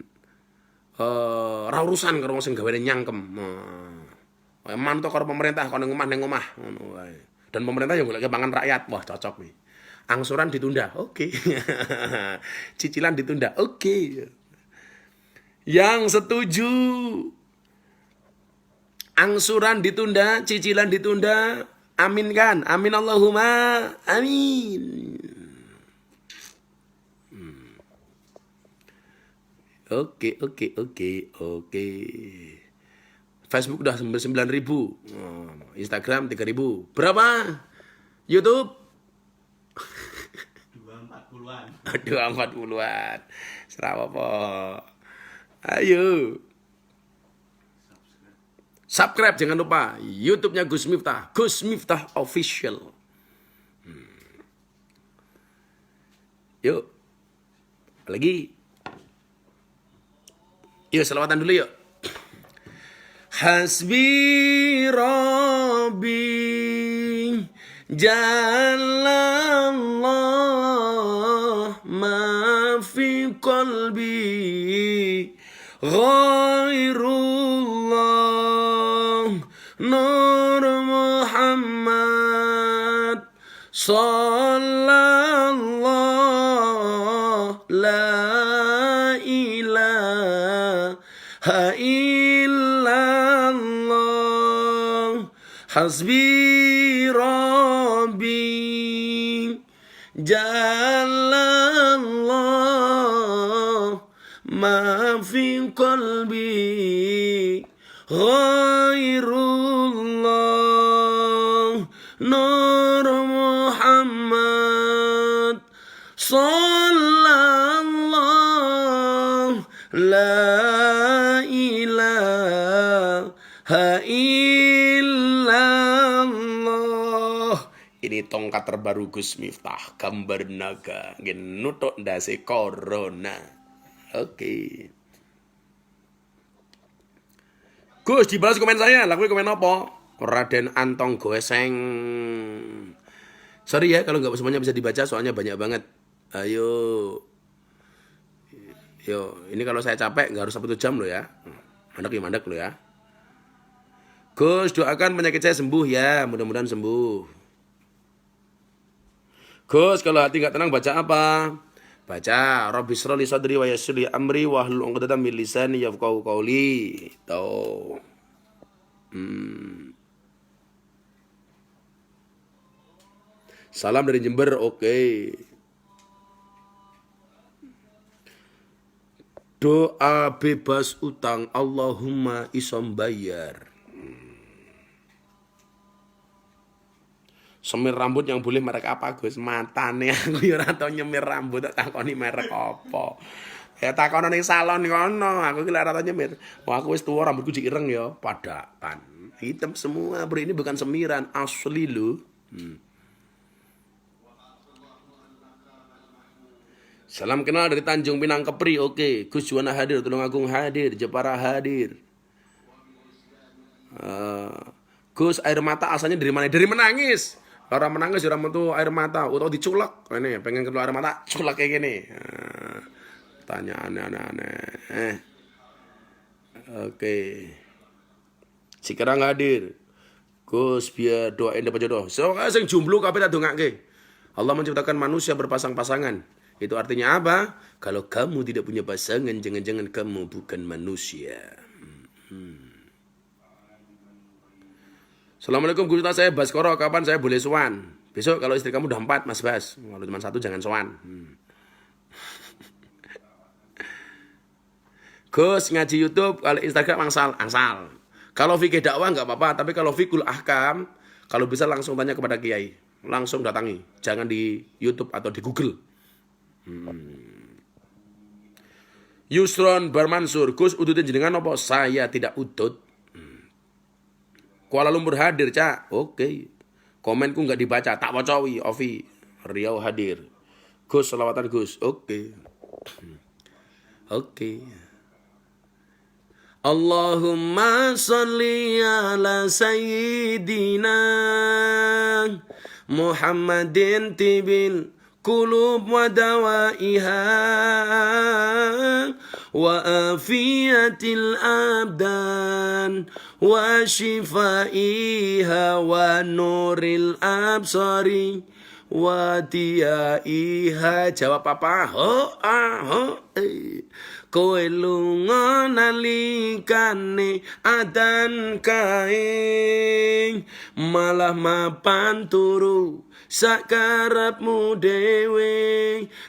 ra urusan karo sing gawe nyangkem. Mantuk karo pemerintah kono ning omah ngono wae. Dan pemerintah yang golek pangan rakyat. Wah, cocok nih. Angsuran ditunda. Oke. Cicilan ditunda. Oke. Yang setuju angsuran ditunda, cicilan ditunda, amin kan? Amin Allahumma amin. Oke. Facebook udah 9.000. Instagram 3.000. Berapa? YouTube? 240-an. 240-an. Serapa apa? Ayo. Subscribe jangan lupa. YouTube-nya Gus Miftah. Gus Miftah Official. Yuk. Lagi. Yuk selawatan dulu yuk. Hasbi Rabbi Jalallah ma fi qalbi ghairullah Nur Muhammad sallallahu la ilaha illallah hasbi rabbi jalallah ma fi qalbi ghairullah nur Muhammad sallallahu la ilaha illallah. Ini tongkat terbaru Gus Miftah, gambar naga nutuk ndase corona. Oke. Gus, dibalas komen saya. Lakuin komen apa? Raden Antong Goeseng. Sorry ya kalau nggak semuanya bisa dibaca, soalnya banyak banget. Ayo. Yo, ini kalau saya capek nggak harus 1 jam loh ya. Mandek loh ya. Gus, doakan penyakit saya sembuh ya. Mudah-mudahan sembuh. Gus, kalau hati nggak tenang baca apa? Baca Rabbi shrali sadri wa yassir li amri wahlul 'uqdatam min lisani yafqahu qawli. Tuh. Salam dari Jember, oke. Doa bebas utang, Allahumma isom bayar. Semir rambut yang boleh merek apa, Gus? Matane aku ya ora tau nyemir rambut, tak takoni merek apa. Ya takono ning salon kono, aku ki ora tau nyemir. Wah, aku wis tuwa rambutku jek ireng ya, padakan. Hitam semua, bro, ini bukan semiran, asli lho. Salam kenal dari Tanjung Pinang Kepri, oke. Gus Juwana hadir, Tulung Agung hadir, Jepara hadir. Gus, air mata asalnya dari mana? Dari menangis. Orang menangis, orang metu air mata, atau diculek. Ini pengen keluar air mata, culek kayak gini. Tanya aneh-aneh. Oke. Sekarang hadir. Gus biar doain dapat jodoh. Soalnya sing jomblo kabeh tak dongake. Allah menciptakan manusia berpasang-pasangan. Itu artinya apa? Kalau kamu tidak punya pasangan, jangan-jangan kamu bukan manusia. Assalamualaikum guru saya Baskoro, kapan saya boleh sowan? Besok kalau istri kamu udah 4 Mas Bas. Kalau cuma 1 jangan sowan. Gus ngaji YouTube, kalau Instagram angsal. Kalau fikih dakwah nggak apa-apa, tapi kalau fikul ahkam, kalau bisa langsung tanya kepada kiai, langsung datangi, jangan di YouTube atau di Google. Yusron Barmansur, Gus udutin jenengan apa? Saya tidak udut. Kuala Lumpur hadir, Cak. Oke. Komenku nggak dibaca, tak wacawi. Ovi Riau hadir. Gus selawatan Gus. Oke. Allahumma sholli ala sayyidina Muhammadin tibil qulub wa dawaiha wa afiyatil abdan wa shifaiha wa nuril absari wa tiyaiha. Jawab apa? Kowe lunga nalikane adan kae malah mapan turu sakarepmu dewe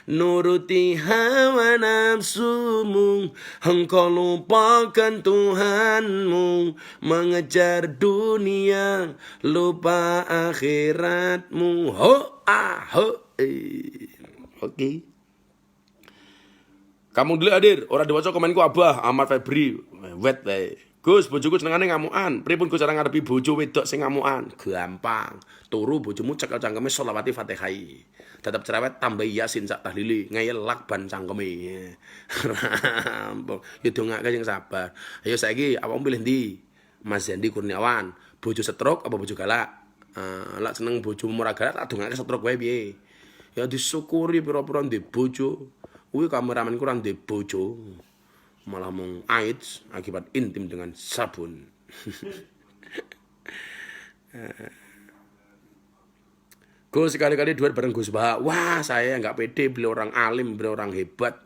nuruti hawa nafsumu engkau lupakan Tuhanmu mengejar dunia lupa akhiratmu. Oke. Kamu dulu hadir, orang diwaca komenku Abah Ahmad Febri. Wet wae. Gus, bojoku senengane ngamukan. Pripun Gus cara ngadepi bojo wedok sing ngamukan? Gampang. Turu bojomu cekel cangkeme sholawati Fatihah. Tetep cerewet tambah Yasin sak tahlili, ngeyel lakban cangkeme. Rampung. Ya dongake sing sabar. Ayo saiki awakmu pilih ndi? Mas Zandi Kurniawan, bojo setruk apa bojo galak? Lak seneng bojomu ora galak tak dongake setruk wae piye? Ya disyukuri pira-pira ndek bojo. Kuwi kameramen kurang de bojo malah mung AIDS akibat intim dengan sabun. Gus sekali-kali duet bareng Gus Bah. Wah, saya nggak pede, beliau orang alim, beliau orang hebat,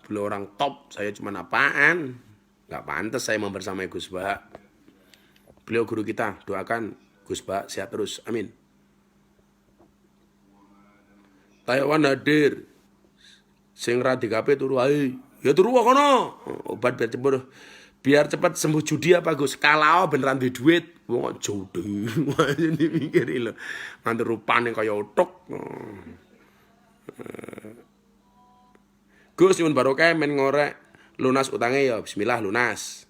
beliau orang top. Saya cuma apaan? Nggak pantas saya membersamai Gus Bah. Beliau guru kita, doakan Gus Bah sehat terus, amin. Taiwan hadir. Sing ra dikape turu ae. Ya turu kono. Obat biar cepat sembuh judi apa Gus? Kalau beneran duwe duit, wong judi. Wah ini mikir lho. Nganti rupane kaya utuk. Gus nyuwun barokah men ngorek lunas utange ya bismillah lunas.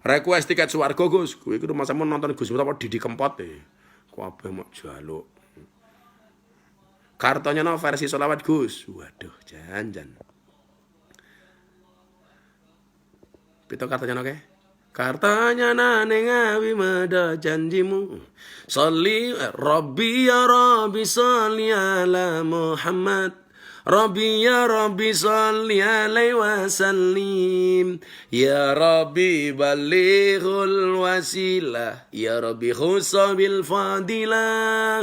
Request tiket swarga Gus. Kowe iki masa nonton Gus apa Didi Kempot e. Kabeh mok jaluk. Kartonya no versi sholawat Gus. Waduh, jangan. Pito kartonya no ke? Kartonya nane ngawi mada janjimu. Sholli Rabbi ya Rabbi sholli ala Muhammad. Rabbi ya Rabbi sholli alaihi wasallim. Ya Rabbi balighul wasilah. Ya Rabbi khusabil fadilah.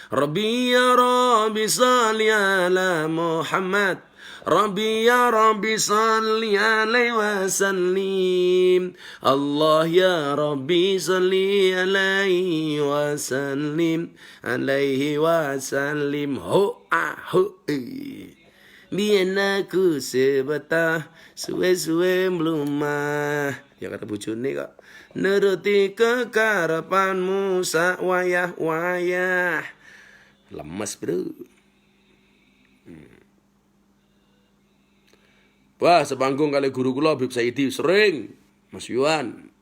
Rabbi ya Rabbi salli ala Muhammad. Rabbi ya Rabbi salli alaihi wasallim. Allah ya Rabbi salli alaihi wasallim. Alaihi wasallim. Biyen aku sebetah suwe-suwe mlumah. Ya kata bojone kok. Nuruti kekarepanmu sak wayah-wayah. Lemes, Bro. Wah, sepanggung kali guru kula Habib Saidi sering, Mas Yuan.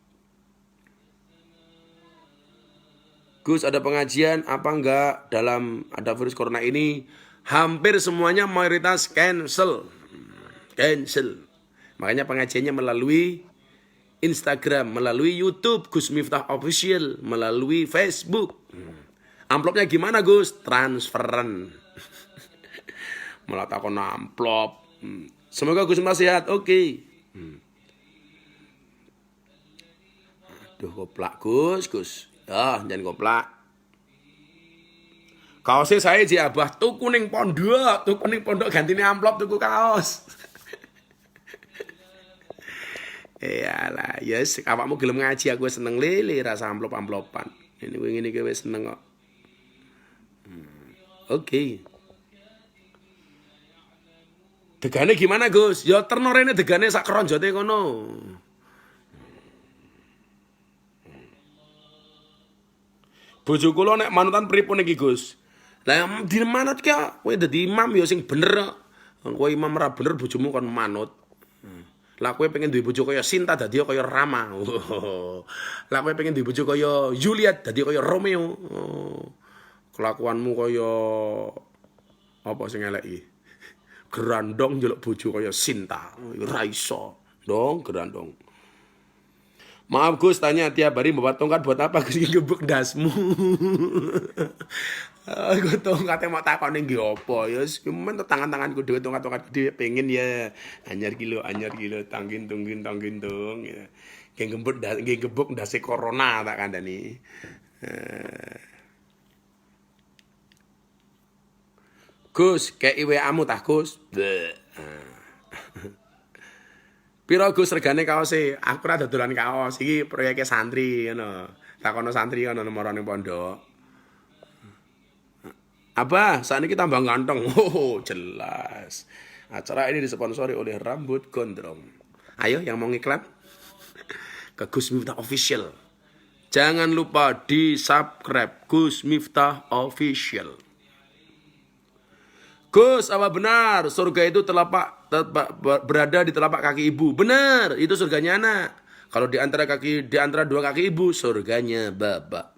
Gus, ada pengajian apa enggak dalam ada virus corona ini? Hampir semuanya mayoritas cancel. Makanya pengajiannya melalui Instagram, melalui YouTube Gus Miftah Official, melalui Facebook. Amplopnya gimana, Gus? Transferan. Malah takon amplop. Semoga Gus Miftah sehat. Oke. Aduh, koplak Gus. Ya, jangan koplak. Kaosnya saya ji abah tuku ning pondok gantine amplop tuku kaos. Iyalah, yes, awakmu gelem ngaji aku seneng lele rasa amplop-amplopan. Ini ngene iki wis seneng kok. Oke. Degane gimana, Gus? Ya terno rene degane sak kronjote kono. Bojo kula nek manutan pripun iki, Gus? Lah di manut ki kowe dadi imam ya sing bener. Kowe imam ora bener bojomu kon manut. Lah kowe pengen duwe bojo kaya Sinta dadi kaya Rama. Lah kowe pengen duwe bojo kaya Juliet dadi kaya Romeo. Kelakuanmu kaya apa sing eleki? Gerandong njeluk bojo kaya Sinta. Ora iso. Dong gerandong. Maaf Gus, tanya tiap hari bawa tongkat buat apa? Gus gebuk dasmu. Aku tongkatnya mau takon ning nggih apa ya cuman tangan-tanganku dhewe tongkat-tongkat gede pengen ya anyar kilo tangkin tung ya. Nggih gebuk ndase corona tak kandhani. Gus, kayak IWA-mu tah Gus. Piro Gus regane kaose? Aku ora dodolan kaos. Iki proyeke santri ngono. Takono santri ngono nomor ning pondok. Apa? Sakniki tambah ganteng. Oh, jelas. Acara ini disponsori oleh Rambut Gondrong. Ayo yang mau ngiklan ke Gus Miftah Official. Jangan lupa di-subscribe Gus Miftah Official. Gus, apa benar surga itu berada di telapak kaki ibu? Benar, itu surganya anak. Kalau di antara dua kaki ibu, surganya bapak.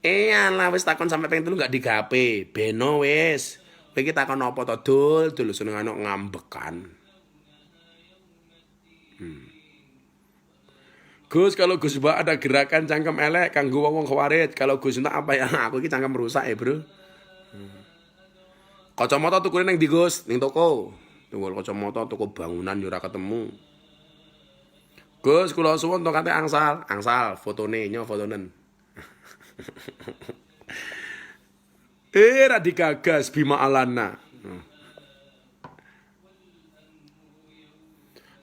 Lah wis takon sampai pengen telu enggak digape. Beno wis. Kowe iki takon apa to dul seneng anak ngambekan. Gus, kalau Gus Mbak ada gerakan cangkem elek kanggo wong khawarit. Kalau Gus Mbak apa ya? Aku iki cangkem rusak ya, Bro. Kacamata tukune ning ndi Gus? Ning toko. Tunggu kacamata toko bangunan yo ora ketemu. Gus, kula suwun tongkate angsal fotone nyo fotonen. Ra digagas Bima Alana.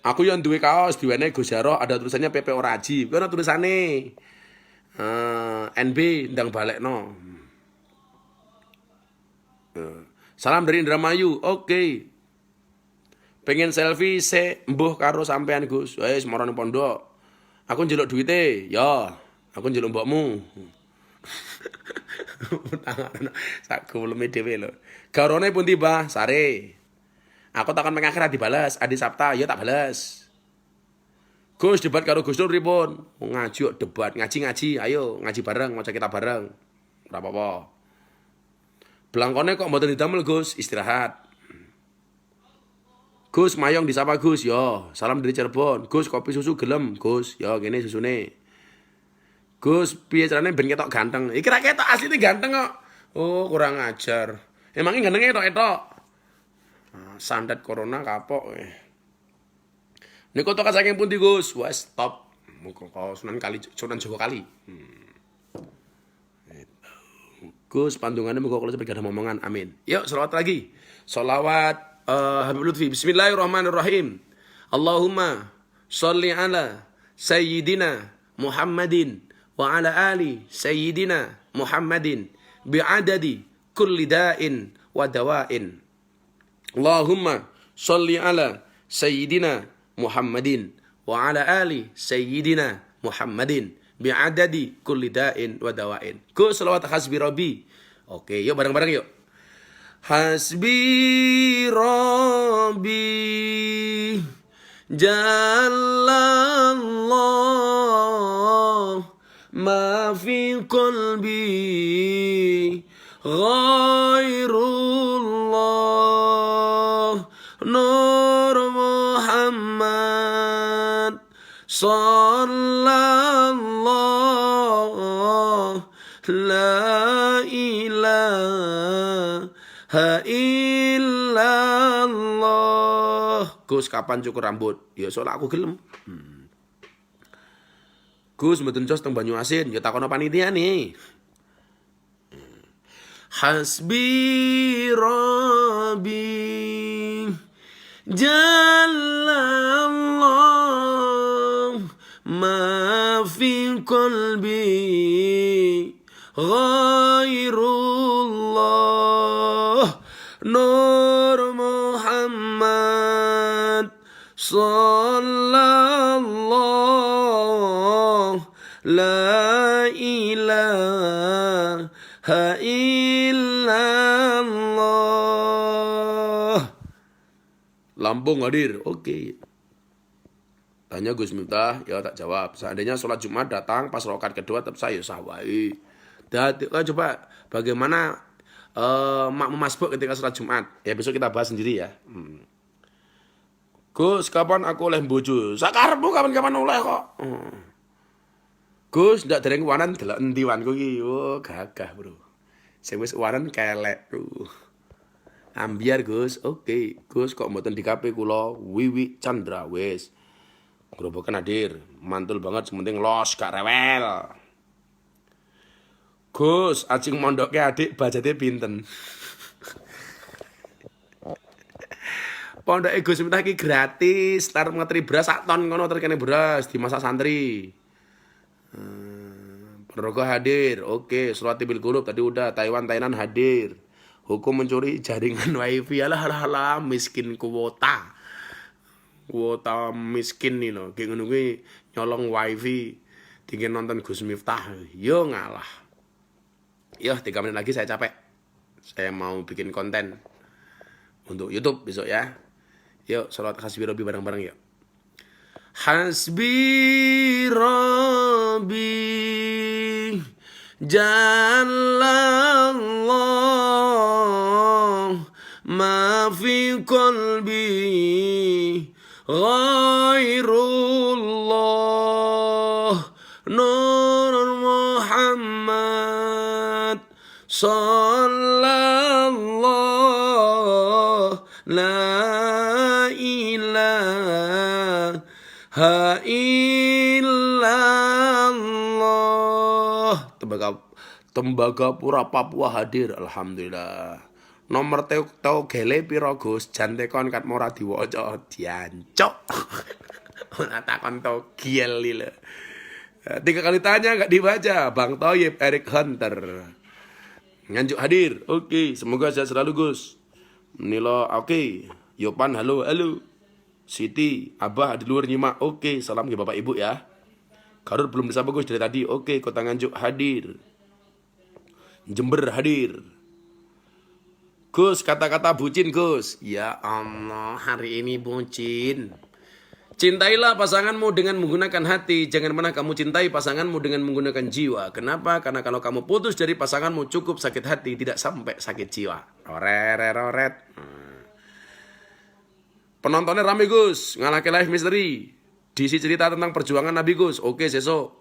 Aku yang duwe kaos diwene Gus Jaroh ada tulisannya PP Oraji. Kuwi ana tulisane NB ndang balekno. Salam dari Indramayu. Oke. Pengen selfie mbuh karo sampean Gus. Wis marane pondok. Aku njeluk duwite. Ya, aku njeluk mbokmu. Tangan sak guleme dhewe lho. Garone pun tiba sare. Aku takon ping akhir dibalas, Adi Sabta ya tak balas. Gus debat karo Gus Nur pripun? Ngaji kok debat, ngaji. Ayo ngaji bareng, maca kitab bareng. Ora apa-apa. Blangkone kok mboten didamel Gus, istirahat. Gus mayong disapa Gus, yo. Salam dari Cirebon. Gus kopi susu gelem, Gus. Yo kene susune. Gus piye carane ben ketok ganteng? Iki ra ketok asline ganteng kok. Oh, kurang ajar. Emangnya gantengnya etok-etok. Sandat corona kapok. Niku tokat saking pundi Gus? Wes stop. Muga Sunan Jogo Kali. Gus pandungannya muga kula sampe ada momongan. Amin. Yuk selawat lagi. Selawat Habib Lutfi. Bismillahirrahmanirrahim. Allahumma sholli ala sayyidina Muhammadin wa ala ali sayyidina Muhammadin bi'adadi kulli da'in wa dawain. Allahumma sholli ala sayyidina Muhammadin wa ala ali sayyidina Muhammadin bi'adadi kulli da'in wa dawain. Go selawat hasbi rabbi. Oke, yuk bareng-bareng yuk. Hasbi rabbi Jalallah ma fi qalbi ghairullah Nur Muhammad Sallallahu La ilaha illallah. Gus, kapan cukur rambut? Ya soalnya aku gelem. Gus, mboten jos teng banyu asin, ya takono panitia nih. Hasbi rabbi Jalallah ma fi qalbi ghairullah Nur Muhammad Sallallahu La ilaha illallah. Lampung hadir, oke. Tanya Gus Miftah, ya tak jawab. Seandainya sholat Jumat datang pas rakaat kedua tetap saya sawai. Coba bagaimana makmum masbuk ketika sholat Jumat. Ya besok kita bahas sendiri ya. Gus, kapan aku oleh bojo? Sakarepmu kapan-kapan oleh kok. Gus, ndak dereng wanan delok endi wanku iki. Oh, gagah, Bro. Sing wis wanan kelek, Bro. Ambiar, Gus. Oke. Gus, kok mboten di KP kula Wiwi Chandra wis. Grobokan hadir. Mantul banget sementing los gak rewel. Gus, ajeng mondoke adik budgete pinten? Pondoke Gus Miftah iki gratis, tar ngetri beras sak ton ngono terkene beras dimasak santri. Ponorogo hadir, oke. Surati bil Qulub tadi udah. Taiwan Thailand hadir. Hukum mencuri jaringan wifi, alah miskin kuota miskin nih loh. Kayak ngono kuwi nyolong wifi, tinggal nonton Gus Miftah, yo ngalah. Yo 3 menit lagi saya capek. Saya mau bikin konten untuk YouTube besok ya. Yuk, salat hasbi rabbi bareng-bareng yuk. Hasbi rabbi Jalallah ma fi qalbi ghairullah Nur Muhammad Sallallahu La ilaha illallah. Tembagapura Papua hadir, alhamdulillah. Nomor tau gele piro Gus, jan tekon kat mora diwaca diancok. Ora takon tau giel lho. 3 kali tanya enggak dibaca. Bang Thoyib, Eric Hunter. Nganjuk hadir. Oke, semoga sehat selalu Gus. Nilo oke. Yopan halo. Siti, Abah di luar nyimak. Oke, salam ke Bapak Ibu ya. Garut belum disapa Gus dari tadi. Oke, Kota Nganjuk hadir. Jember hadir. Gus, kata-kata bucin Gus. Ya Allah, hari ini bucin. Cintailah pasanganmu dengan menggunakan hati. Jangan pernah kamu cintai pasanganmu dengan menggunakan jiwa. Kenapa? Karena kalau kamu putus dari pasanganmu cukup sakit hati, tidak sampai sakit jiwa. Roret. Penontonnya rame Gus. Ngalake live misteri. Diisi cerita tentang perjuangan Nabi Gus. Oke, sesok.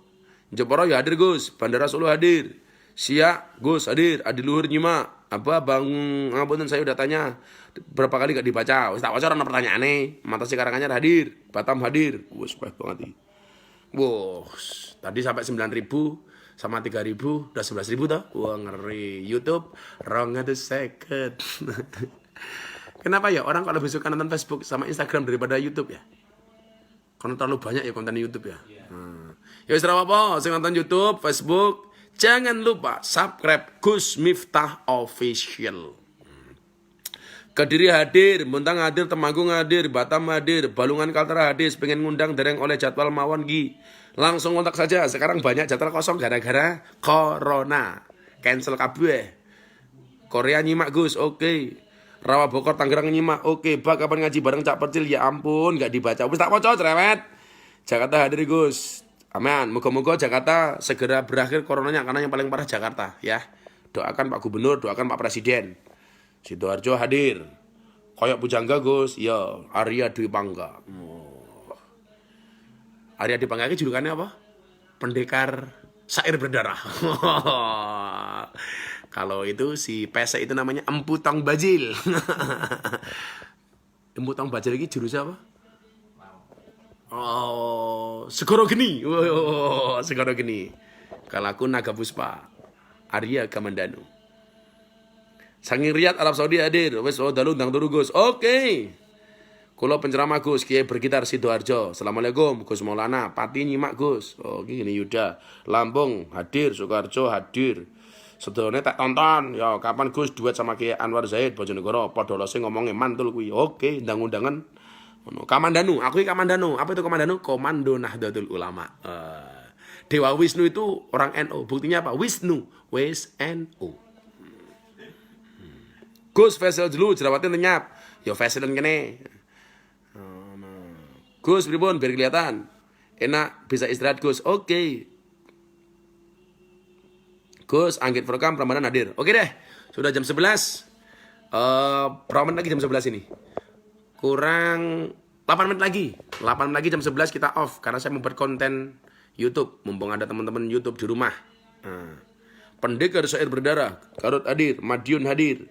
Jeporo ya hadir Gus. Bandara Solo hadir. Siak Gus hadir. Adi luhur nyimak. Apa Bang ngapunten saya udah tanya berapa kali gak dibaca. Wis tak waca ana pertanyaane. Mata Karanganyar hadir, Batam hadir. Wes baik banget iki. Wos, tadi sampai 9.000 sama 3.000 udah 11.000 toh. Wah ngeri. YouTube 200 second. Kenapa ya orang kalau besok nonton Facebook sama Instagram daripada YouTube ya? Karena terlalu banyak ya konten YouTube ya. Ya wis ora apa-apa, sing nonton YouTube, Facebook, jangan lupa subscribe Gus Miftah Official. Kediri hadir, Muntang hadir, Temanggung hadir, Batam hadir, Balungan Kaltara hadir, pengen ngundang dereng oleh jadwal mawon Gi. Langsung kontak saja, sekarang banyak jadwal kosong gara-gara corona. Cancel kabeh. Korea nyimak Gus, oke. Rawa Bogor Tangerang nyimak, oke. Bak kapan ngaji bareng Cak Percil, ya ampun, gak dibaca. Wis tak poco cerewet. Jakarta hadir Gus. Amin. Moga-moga Jakarta segera berakhir coronanya, karena yang paling parah Jakarta ya. Doakan Pak Gubernur, doakan Pak Presiden. Sidoarjo hadir. Koyok pujangga Gus, ya Arya Dwi Pangga. Arya Dwi Pangga ini julukannya apa? Pendekar syair berdarah. Kalau itu si pesek itu namanya Empu Tong Bajil. Empu Tong Bajil ini jurusnya apa? Oh, Segoro Geni. Oh, Segoro Geni. Kalau aku Naga Puspa. Arya Kamandanu. Sanging Riyadh Arab Saudi hadir. Wes dalu ndang turu Gus. Oke. Kula penceramah Gus Kiai Bergitar Sidoarjo. Assalamualaikum Gus Maulana. Pati nyimak Gus. Oh gini Yuda. Lampung hadir, Sukarjo hadir. Sedone tak tonton. Ya kapan Gus duet sama Kiai Anwar Zaid Bojonegoro. Padha lose ngomongnya mantul kuwi. Oke, ndang-undangan. Kamandanu, aku Kamandanu. Apa itu Kamandanu? Komando Nahdlatul Ulama. Dewa Wisnu itu orang NU. Buktinya apa? Wisnu, wis NU. Gus facial dulu, jerawatnya lenyap. Ya facialan kene. Gus pripun biar kelihatan. Enak bisa istirahat Gus. Oke. Gus anggit program Ramadan hadir. Oke deh. Sudah jam 11. Berapa menit lagi jam 11 ini? Kurang 8 menit lagi. 8 menit lagi jam 11 kita off karena saya membuat konten YouTube, mumpung ada teman-teman YouTube di rumah. Pendekar syair berdarah, Garut hadir, Madiun hadir.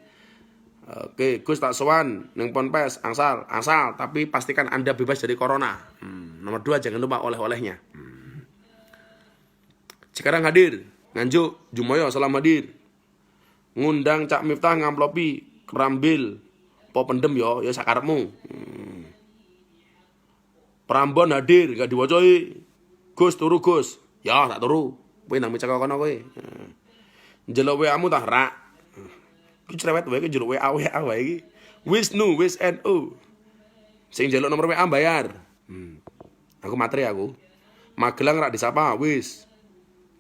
Oke, Gus tak sowan ning Ponpes, angsal, tapi pastikan Anda bebas dari corona. Nomor 2 jangan lupa oleh-olehnya. Cikarang hadir, Nganjuk, Jumoyo salam hadir. Ngundang Cak Miftah ngamplopi, Kerambil, po pendem ya sakarepmu. Prambon hadir, gak diwacoi. Gus turu Gus. Ya tak turu. Kowe nang mecak kono kowe. Njeluk WA-mu tah rak. Ku cerewet wae ke njeluk WA wae iki. Wisnu, wis NU. Sing njeluk nomor WA bayar. Aku materi aku. Magelang rak disapa wis.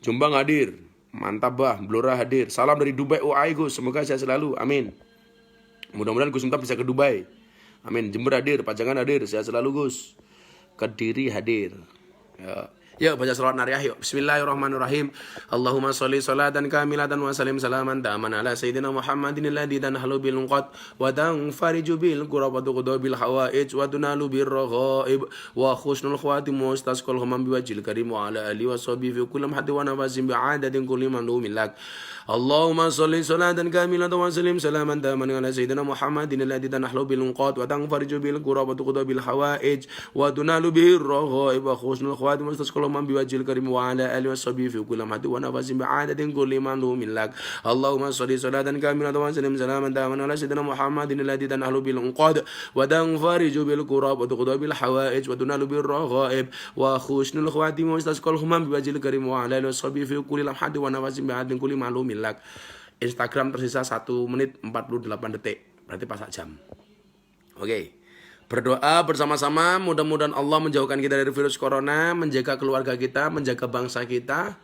Jombang hadir. Mantap bah, Blora hadir. Salam dari Dubai UAI Gus. Semoga sehat selalu. Amin. Mudah-mudahan Gus Miftah bisa ke Dubai. Amin. Jember hadir, Pajangan hadir, sehat selalu Gus. Kediri hadir. Ya. Yuk baca selawat nariyah yuk. Bismillahirrahmanirrahim. Allahumma sholli sholatan kamilatan wa salim salaman ta'aman ala sayyidina Muhammadin alladhi tanhalu bil qad wa tanfariju bil qurab wa tuqda bil hawaij wa tunalu bir raghaib wa khusnul khawatim wa istasqal humam bi wajhil karim wa ala alihi wa sahbihi fi kulli hadi wa nafasin bi adadin kulli mamlumin lak. Allahumma sholli sholatan kamilatan wa salim salaman ta'aman ala sayyidina Muhammadin alladhi tanhalu bil qad wa tanfariju bil qurab wa tuqda bil hawaij wa tunalu bir raghaib wa khusnul khawatim wa istasqal man biwajhil karim wa ala alihi washabihi fi kulli mahdi wa nafasin bi'adatin kulli mandumin lak. Allahumma sholli sholatan kamilatan wa sallim salaman taman ala sayyidina Muhammadin alladhi tanhalu bil unqad wa tanfariju bil qurab wa tuqda bil hawaij wa tunalu bir raghaib wa khusnul khawatim wa istasqal humam biwajhil karim wa ala alihi washabihi fi kulli mahdi wa nafasin bi'adatin kulli mandumin lak. Instagram tersisa 1 menit 48 detik. Berarti pas jam. Oke. Berdoa bersama-sama, mudah-mudahan Allah menjauhkan kita dari virus corona, menjaga keluarga kita, menjaga bangsa kita,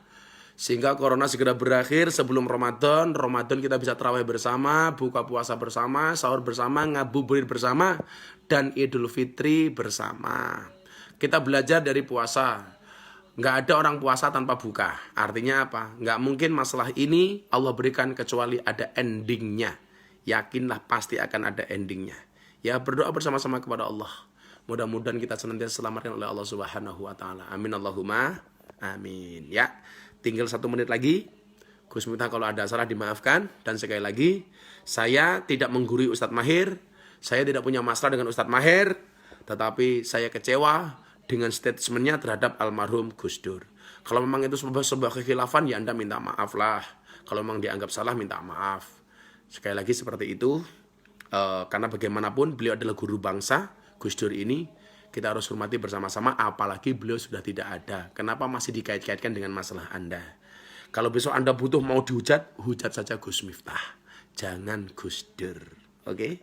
sehingga corona segera berakhir sebelum Ramadan. Ramadan kita bisa tarawih bersama, buka puasa bersama, sahur bersama, ngabuburit bersama, dan Idul Fitri bersama. Kita belajar dari puasa. Nggak ada orang puasa tanpa buka. Artinya apa? Nggak mungkin masalah ini Allah berikan kecuali ada endingnya. Yakinlah pasti akan ada endingnya. Ya berdoa bersama-sama kepada Allah. Mudah-mudahan kita senantiasa diselamatkan oleh Allah Subhanahu wa taala. Amin Allahumma amin. Ya, tinggal 1 menit lagi. Gus Miftah kalau ada salah dimaafkan, dan sekali lagi saya tidak menggurui Ustadz Mahir. Saya tidak punya masalah dengan Ustadz Mahir, tetapi saya kecewa dengan statementnya terhadap almarhum Gus Dur. Kalau memang itu sebuah kekhilafan, ya Anda minta maaf lah. Kalau memang dianggap salah, minta maaf. Sekali lagi seperti itu. Karena bagaimanapun beliau adalah guru bangsa, Gus Dur ini kita harus hormati bersama-sama, apalagi beliau sudah tidak ada. Kenapa masih dikait-kaitkan dengan masalah Anda? Kalau besok Anda butuh mau dihujat, hujat saja Gus Miftah, jangan Gus Dur. Oke?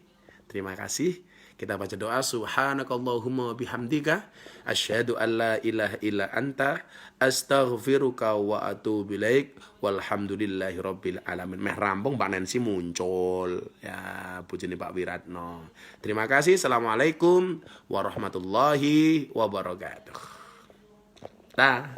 Terima kasih. Kita baca doa. Subhanakallahumma bihamdika asyhadu an la ilaha illa anta astaghfiruka wa atubu ilaik walhamdulillahi rabbil alamin. Meh rampung Pak Nancy muncul. Ya, bojone Pak Wiratno. Terima kasih. Assalamualaikum warahmatullahi wabarakatuh. Dah.